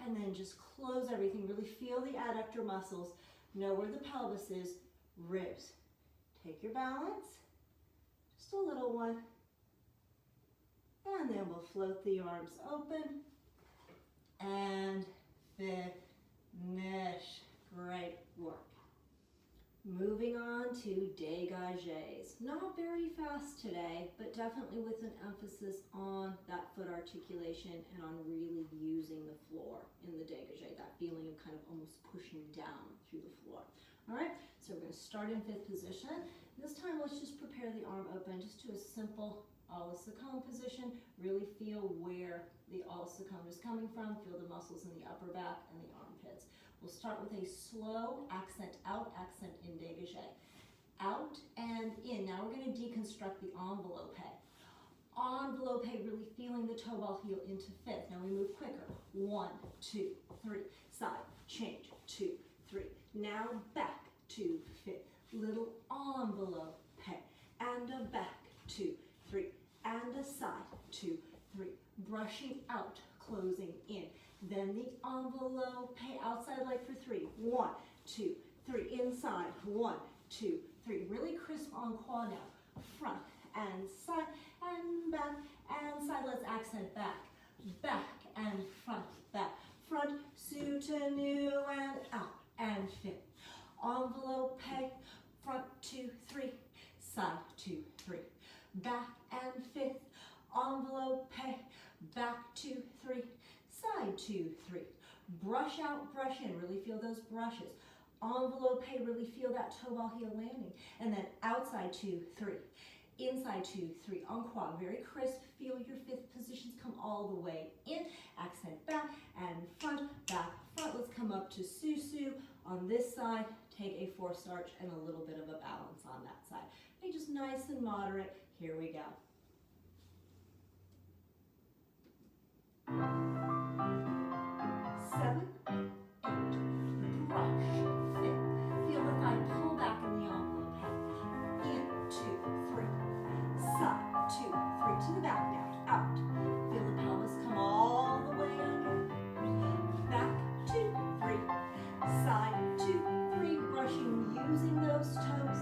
And then just close everything. Really feel the adductor muscles. Know where the pelvis is. Ribs. Take your balance. Just a little one. And then we'll float the arms open. And finish. Great work. Moving on to dégagés. Not very fast today, but definitely with an emphasis on that foot articulation and on really using the floor in the dégagé, that feeling of kind of almost pushing down through the floor. All right, so we're going to start in fifth position. This time, let's just prepare the arm open, just to a simple ala-sakon position. Really feel where the ala-sakon is coming from. Feel the muscles in the upper back and the armpits. We'll start with a slow accent out, accent in dégagé. Out and in. Now we're going to deconstruct the envelope. Envelope, really feeling the toe ball heel into fifth. Now we move quicker. 1, 2, 3. Side, change, 2, 3. Now back to fifth. Little envelope. And a back, 2, 3. And a side, 2, 3. Brushing out, closing in. Then the envelope, outside leg for 3. 1, 2, 3. Inside, 1, 2, 3. Really crisp en croix now. Front and side and back and side. Let's accent back. Back and front, back. Front, soutenu and out and fit. Envelope, front 2, 3. Side 2, 3. Back and fifth. Envelope, back 2, 3. Side 2, 3. Brush out, brush in. Really feel those brushes. Envelope, really feel that toe ball heel landing. And then outside 2, 3. Inside 2, 3. En croix, very crisp. Feel your fifth positions come all the way in. Accent back and front, back, front. Let's come up to susu. On this side, take a four starch and a little bit of a balance on that side. Okay, just nice and moderate. Here we go. 7, 8, brush, fit. Feel the thigh pull back in the envelope. In, 2, 3. Side, 2, 3. To the back now. Out. Feel the pelvis come all the way under. Back, 2, 3. Side, 2, 3. Brushing, using those toes.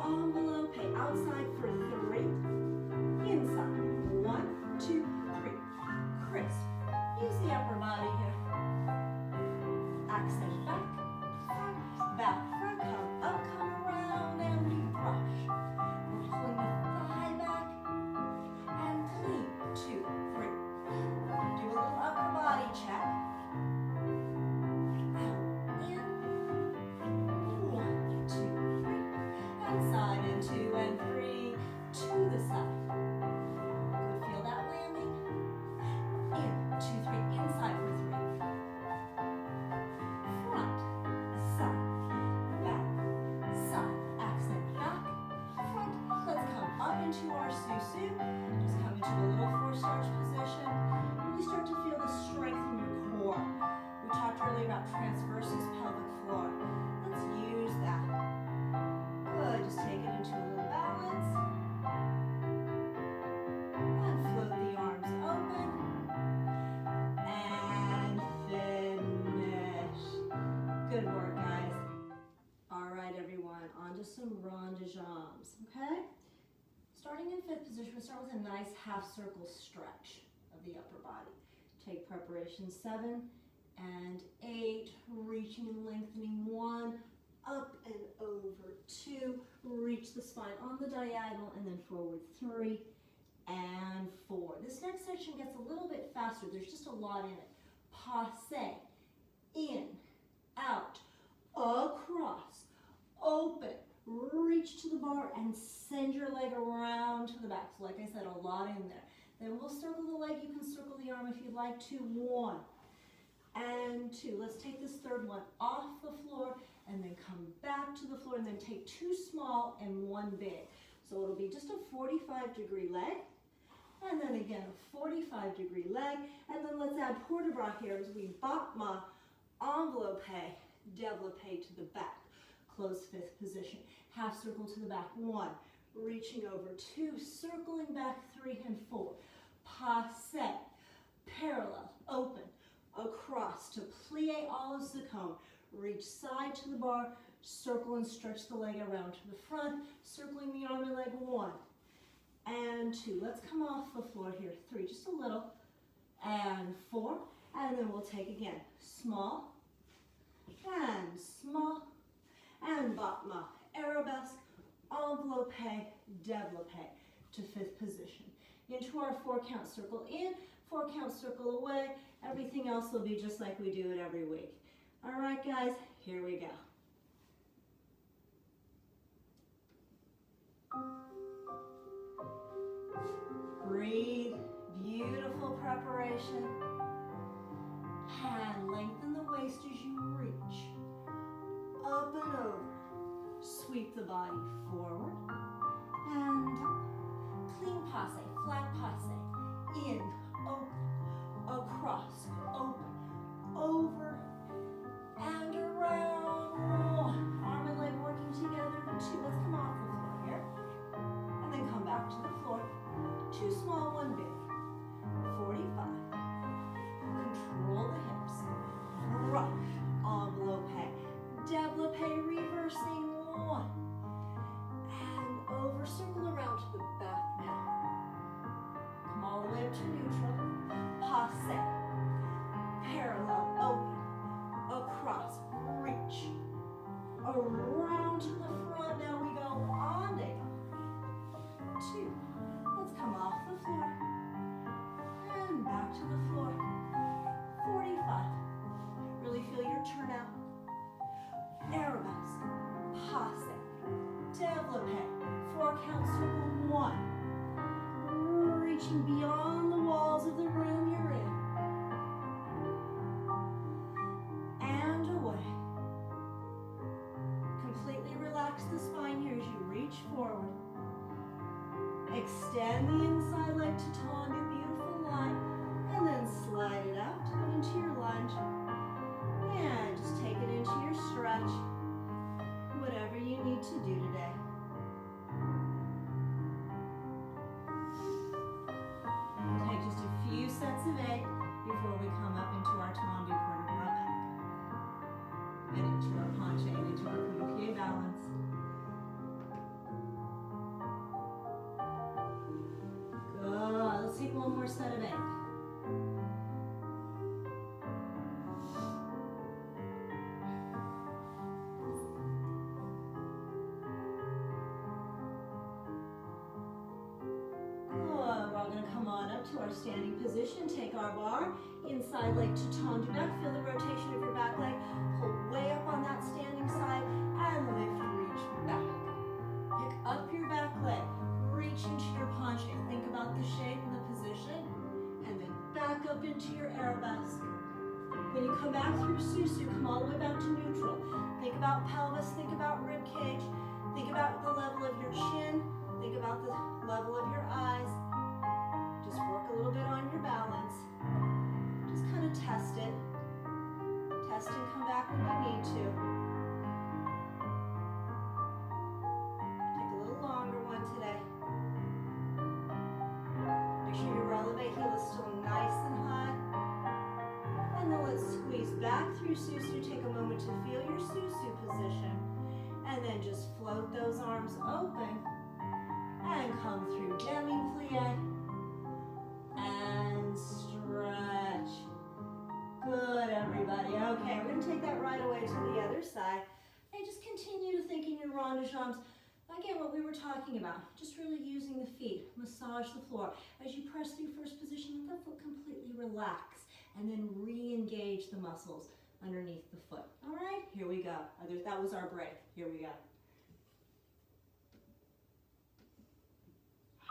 Envelope, outside for 3. Inside, 1, 2, 3. Crisp. Use the upper body here. Accent back, front, back, front, come up, come around, and we brush. We're pulling the thigh back, and clean, 2, 3. Do a little upper body check. Out, in, 1, 2, 3. And side, and 2, and 3, to the side. Good, feel that landing. In, 2, 3, inside for 3. Front, side, back, side, accent back, front. Let's come up into our susu. Just come into a little four starch position. Really start to feel the strength in your core. We talked earlier about transversus pelvic floor. Let's use that. Good, just take it into a little balance. And float the arms open. And finish. Good work, guys. All right, everyone, on to some rond de jambes, okay? Starting in fifth position, we'll start with a nice half circle stretch of the upper body. Take preparation 7 and 8, reaching and lengthening 1, up and over 2, reach the spine on the diagonal, and then forward 3 and 4. This next section gets a little bit faster. There's just a lot in it. Passe, in, out, across, open, reach to the bar, and send your leg around to the back. So like I said, a lot in there. Then we'll circle the leg. You can circle the arm if you'd like to. 1 and 2. Let's take this third one off the floor and then come back to the floor and then take 2 small and 1 big. So it'll be just a 45-degree leg. And then again, a 45-degree leg. And then let's add port de bras here as we battement, envelope, développé to the back. Close fifth position. Half circle to the back. 1. Reaching over. 2. Circling back. 3 and 4. Passe. Parallel. Open. Across to plie olive the cone. Reach side to the bar. Circle and stretch the leg around to the front. Circling the arm and leg. 1 and 2. Let's come off the floor here. 3, just a little. And 4. And then we'll take again. Small. And small. And battement. Arabesque. Enveloppé. Développé to fifth position. Into our 4-count circle in, 4-count circle away. Everything else will be just like we do it every week. All right, guys, here we go. Breathe, beautiful preparation. And lengthen the waist as you reach. Up and over. Sweep the body forward and clean passe, flat passe. In, open, across, open, over, and around. 1. Arm and leg working together. 2. Let's come off the floor here. And then come back to the floor. 2 small, 1 big. 45. Control the hips. Rush. Envelope. Développé. Reversing. 1. And over. Circle around to the back now. Come all the way up to neutral. Passe. Parallel. Open. Across. Reach. Around to the front. Now we go on. 2. Let's come off the floor. And back to the floor. 45. Really feel your turnout. Arabesque. Passe. Développé. 4-count circle. 1. Reaching beyond the walls of the room you're in. And away. Completely relax the spine here as you reach forward. Extend the inside leg to tendu, beautiful line, and then slide it out into your lunge. And just take it into your stretch, whatever you need to do today. We'll take just a few sets of 8 before we come up into our tendu port de bras back. And into our penché, and into our coup-de-pied balance. Let's take one more set of 8. To our standing position, take our bar, inside leg to tendu back, feel the rotation of your back leg, pull way up on that standing side, and lift, reach back. Pick up your back leg, reach into your penché, think about the shape and the position, and then back up into your arabesque. When you come back through susu, come all the way back to neutral. Think about pelvis, think about rib cage, think about the level of your chin, think about the level of your eyes. Just work a little bit on your balance. Just kind of test it. Test and come back when you need to. Take a little longer one today. Make sure your releve heel is still nice and high. And then let's squeeze back through susu. Take a moment to feel your susu position. And then just float those arms open. And come through demi-plie. And stretch. Good, everybody. Okay, we're going to take that right away to the other side. And just continue to think in your rond de jambes. Again, what we were talking about, just really using the feet. Massage the floor. As you press through first position, let the foot completely relax. And then re-engage the muscles underneath the foot. All right, here we go. That was our break. Here we go.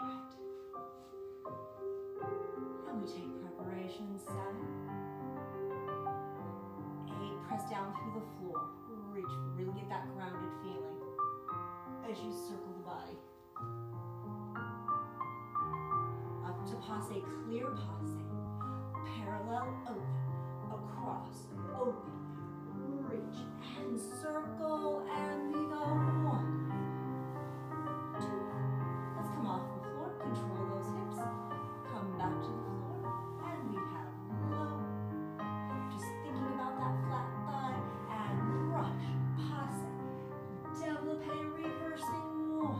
All right. And we take preparation 7, 8, press down through the floor, reach, really get that grounded feeling as you circle the body. Up to passe, clear passe. Parallel, open, across, open, reach, and circle, and we go 1, 2. Let's come off the floor, control those hips, come back to the floor, and we have low. Just thinking about that flat thigh, and brush, passe, développé, reversing, 1.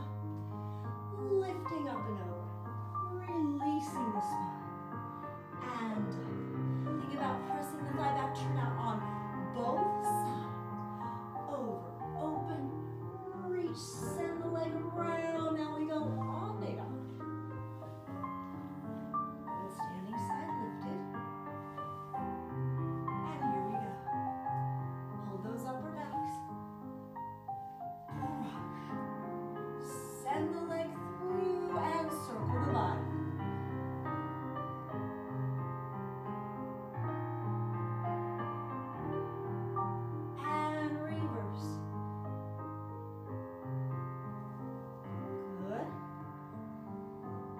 Lifting up and over, releasing the spine, and think about pressing the thigh back, turn out on both sides, over, open, reach, send the leg around, now we go on and on. Good, standing side lifted, and here we go. Hold those upper backs, brush, send the leg through and circle the body. And reverse. Good.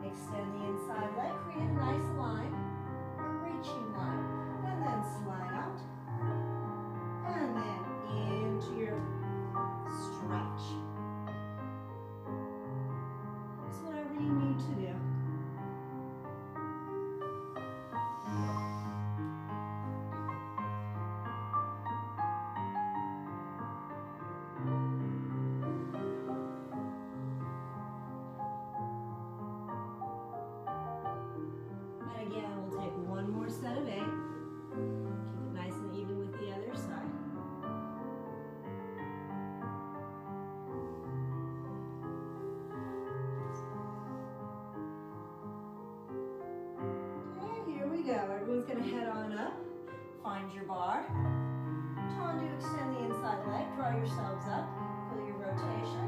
Extend the inside leg, create a nice line, a reaching line, and then slide out. And then into your stretch. It's whatever you need to do. And again, we'll take one more set of 8. Keep it nice and even with the other side. Okay, here we go. Everyone's going to head on up. Find your bar. Tendu, extend the inside leg. Draw yourselves up. Feel your rotation.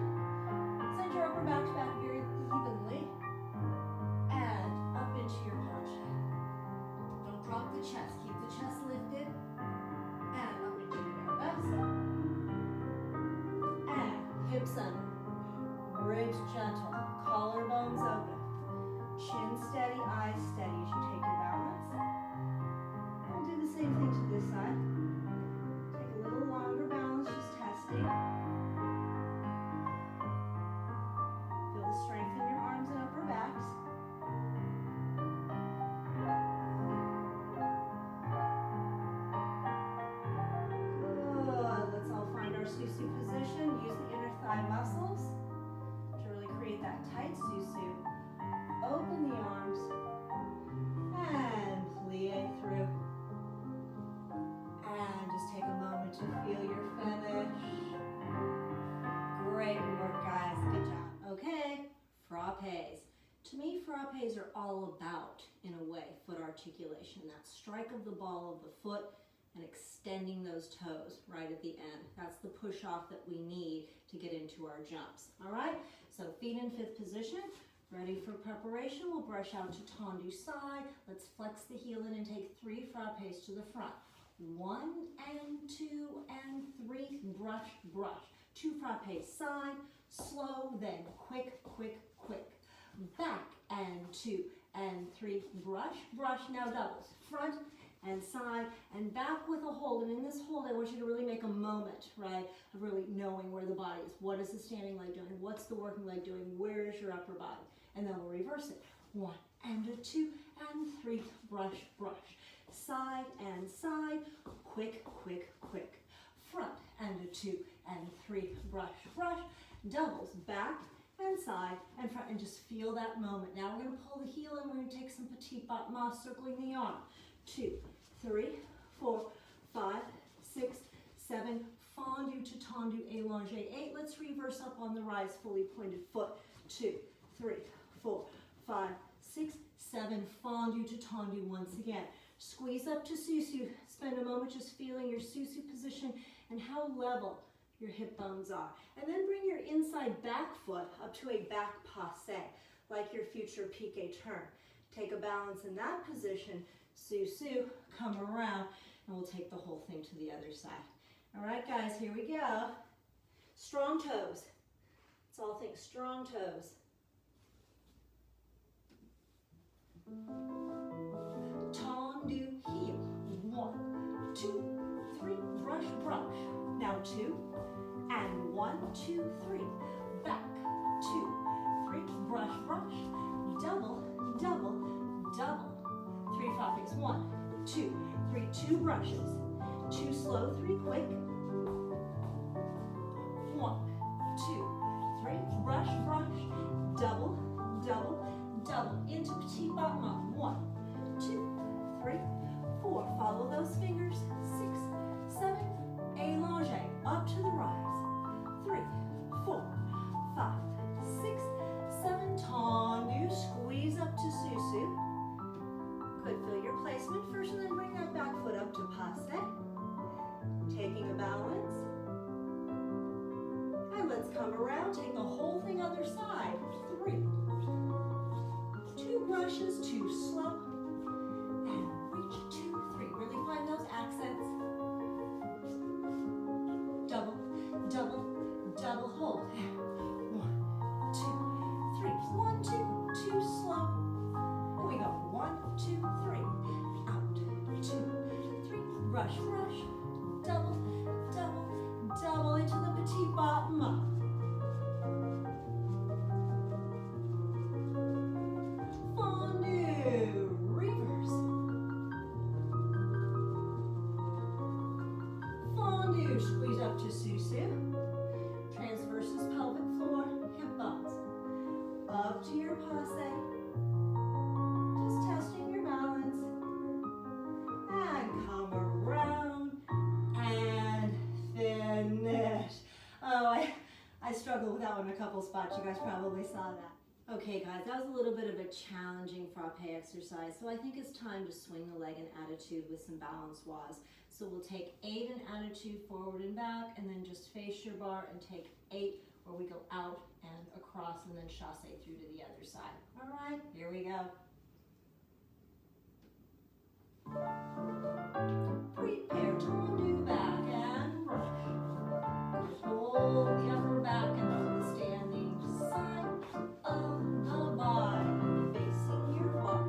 Send your upper back to back very evenly. And up into your planche. Don't drop the chest. Keep the chest lifted. And up into your arabesque. And hips under. Ribs gentle. Collarbones open. Chin steady, eyes steady as you take your balance. And do the same thing to this side. Take a little longer balance, just testing. Feel the strength in your arms and upper backs. Good. Let's all find our Susu position. Use the inner thigh muscles to really create that tight Susu. Open the arms and plie through. And just take a moment to feel your finish. Great work, guys. Good job. Okay, frappes. To me, frappes are all about, in a way, foot articulation. That strike of the ball of the foot and extending those toes right at the end. That's the push off that we need to get into our jumps. All right, so feet in 5th position. Ready for preparation? We'll brush out to tendu side. Let's flex the heel in and take 3 frappes to the front. 1 and 2 and 3. Brush, brush. 2 frappes side. Slow, then quick, quick, quick. Back and 2 and 3. Brush, brush. Now doubles. Front and side and back with a hold. And in this hold, I want you to really make a moment, right, of really knowing where the body is. What is the standing leg doing? What's the working leg doing? Where is your upper body? And then we'll reverse it. 1 and 2 and 3. Brush, brush. Side and side. Quick, quick, quick. Front and 2 and 3. Brush, brush. Doubles. Back and side and front. And just feel that moment. Now we're going to pull the heel and we're going to take some petit battement, circling the arm. 2, 3, 4, 5, 6, 7. Fondu to tendu, élongé. 8. Let's reverse up on the rise, fully pointed foot. 2, 3, 4, 5, 6, 7. Fondu to tendu once again. Squeeze up to Susu. Spend a moment just feeling your Susu position and how level your hip bones are. And then bring your inside back foot up to a back passe, like your future piqué turn. Take a balance in that position. Susu, come around, and we'll take the whole thing to the other side. All right, guys, here we go. Strong toes. Let's all think strong toes. Tendu heel. 1, 2, 3. Brush, brush. Now 2. And 1, 2, 3. Back. 2, 3. Brush, brush. Double, double, double. 3 topics. 1, 2, 3. 2 brushes. 2 slow, 3 quick. 1, 2, 3. Brush, brush. Double, double, double. Into petit battement. 1, 2, 3, 4. Follow those fingers. 6, 7. Allongé. Up to the rise. 3, 4, 5, 6, 7. Tendu. Squeeze up to susu. Good. Feel your placement first and then bring that back foot up to passe. Taking a balance. And let's come around. Take the whole thing other side. 3. 2 brushes. 2 slow. And reach. 2, 3. Really find those accents. Double, double, double hold. 1, 2, 3. 1, 2, 2 slow. Here we go. 1, 2, 3. Out. 2, 3. Brush, brush. Double, double, double into the petit battement. Fondue. Reverse. Fondue. Squeeze up to susu. Transverses pelvic floor, hip bones. Up to your passe. Just testing your balance. And come around and finish. Oh, I struggled with that one in a couple spots. You guys probably saw that. Okay guys, that was a little bit of a challenging frappe exercise, so I think it's time to swing the leg in attitude with some balance was. So we'll take 8 in attitude forward and back, and then just face your bar and take 8 where we go out and across and then chasse through to the other side. All right, here we go. Prepare tendu, back and brush. Hold the upper back and hold the standing side of the body, facing your bar.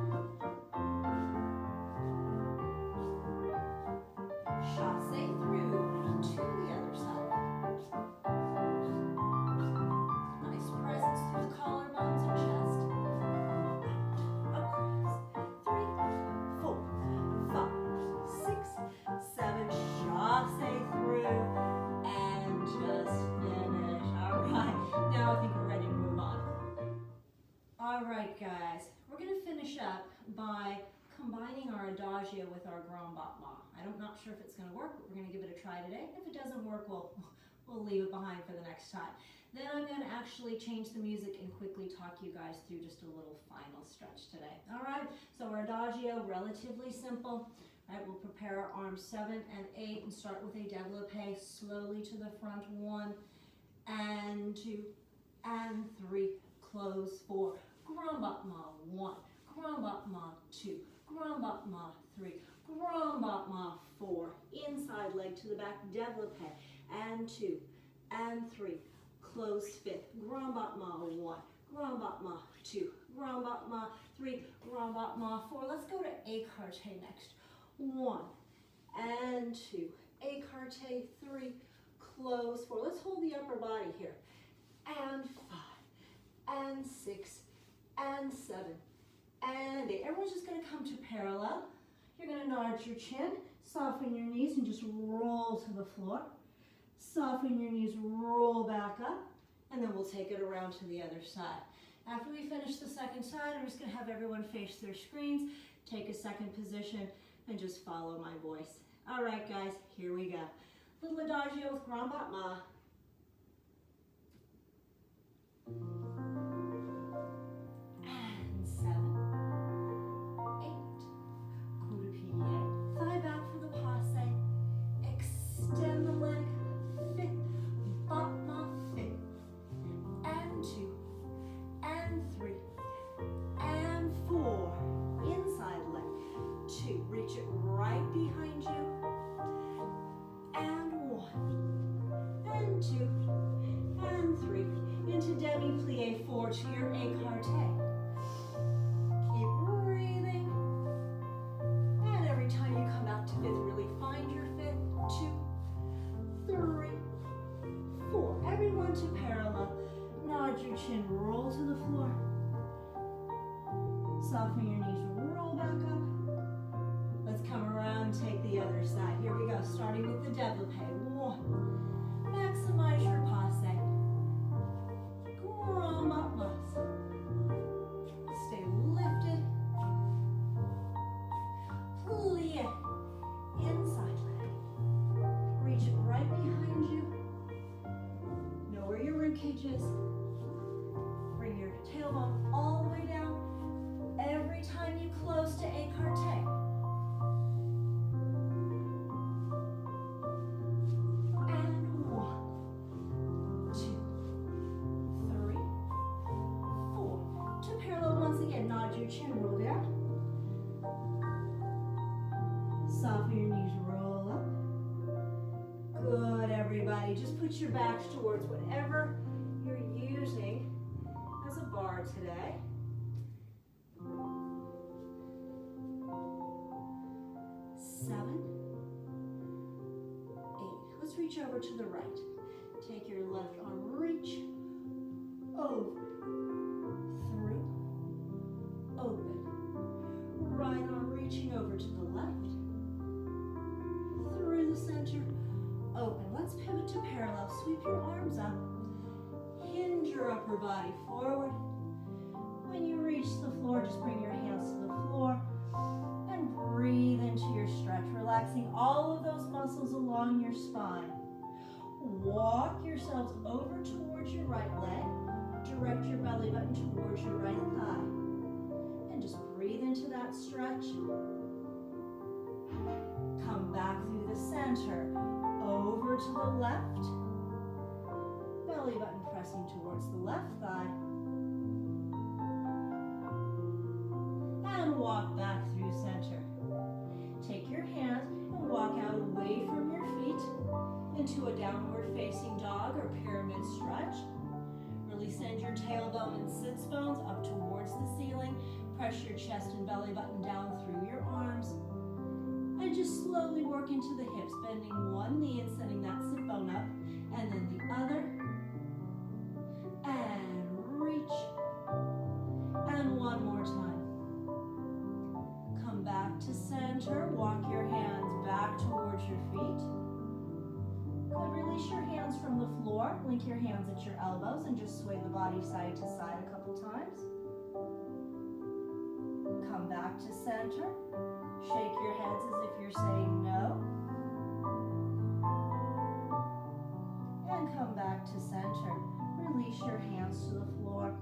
Chasse through to the other side. Nice presence through the collarbones and chest. Out, across. 3, 4, 5, 6, 7. Chasse through and just finish. All right, now I think we're ready to move on. All right, guys, we're going to finish up by combining our adagio with our grand battement. I'm not sure if it's going to work, but we're going to give it a try today. If it doesn't work, we'll leave it behind for the next time. Then I'm going to actually change the music and quickly talk you guys through just a little final stretch today. All right, so our adagio, relatively simple. All right, we'll prepare our arms 7 and 8 and start with a développé slowly to the front. 1 and 2 and 3. Close 4. Grand battement 1. Grand battement 2. Grand battement 3. Grand battement 4. Inside leg to the back, développé. And 2 and 3. Close 5th. Grand battement 1. Grand battement 2. Grand battement 3. Grand battement 4. Let's go to écarté next. 1 and 2. Écarté 3. Close 4. Let's hold the upper body here. And 5 and 6 and 7 and 8. Everyone's just going to come to parallel. You're going to nod your chin, soften your knees, and just roll to the floor. Soften your knees, roll back up, and then we'll take it around to the other side. After we finish the second side, I'm just going to have everyone face their screens, take a second position, and just follow my voice. All right, guys, here we go. Little adagio with grand battement. And 7, 8. Coup de pied. Thigh back for the passe. Extend the leg. 5th. Battement 5th. And 2. And 3. And 4. Inside leg. 2. Reach it right behind you. And 1. And 2. And 3. Into demi-plie 4 to your écarté. Keep breathing. Here we go, starting with the développé. 1. Maximize your passe. Grand mat. Stay lifted. Plie. Inside leg. Reach it right behind you. Know where your rib cage is. Bring your tailbone all the way down. Every time you close to écarté. And 1, 2, 3, 4. To parallel once again. Nod your chin, roll down. Soften your knees, roll up. Good, everybody. Just put your backs towards whatever you're using as a bar today. 7, 8. Let's reach over to the right. Take your left arm, reach over, through, open. Right arm reaching over to the left, through the center, open. Let's pivot to parallel. Sweep your arms up. Hinge your upper body forward. When you reach the floor, just bring your hands to the floor and breathe into your stretch, relaxing all of those muscles along your spine. Walk yourselves over towards your right leg. Direct your belly button towards your right thigh. And just breathe into that stretch. Come back through the center, over to the left. Belly button pressing towards the left thigh. And walk back through center. Take your hands and walk out away from your feet into a downward facing dog or pyramid stretch. Really send your tailbone and sits bones up towards the ceiling. Press your chest and belly button down through your arms. And just slowly work into the hips, bending one knee and sending that sit bone up. And then the other. And reach. And one more time. Come back to center. Walk your hands back towards your feet. Good. Release your hands from the floor. Link your hands at your elbows and just sway the body side to side a couple times. Come back to center. Shake your heads as if you're saying no. And come back to center. Release your hands to the floor.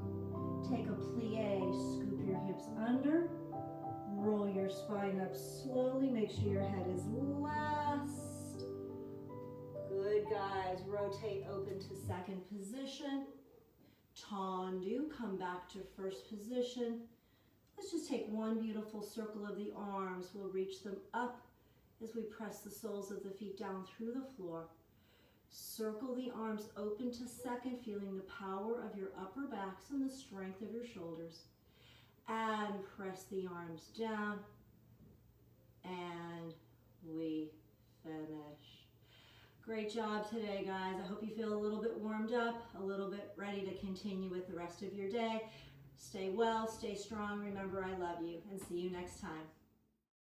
Take a plie. Scoop your hips under. Roll your spine up slowly. Make sure your head is last. Good, guys. Rotate open to second position. Tendu. Come back to first position. Let's just take one beautiful circle of the arms. We'll reach them up as we press the soles of the feet down through the floor. Circle the arms open to second, feeling the power of your upper backs and the strength of your shoulders. And press the arms down. And we finish. Great job today, guys. I hope you feel a little bit warmed up, a little bit ready to continue with the rest of your day. Stay well, stay strong. Remember, I love you, and see you next time.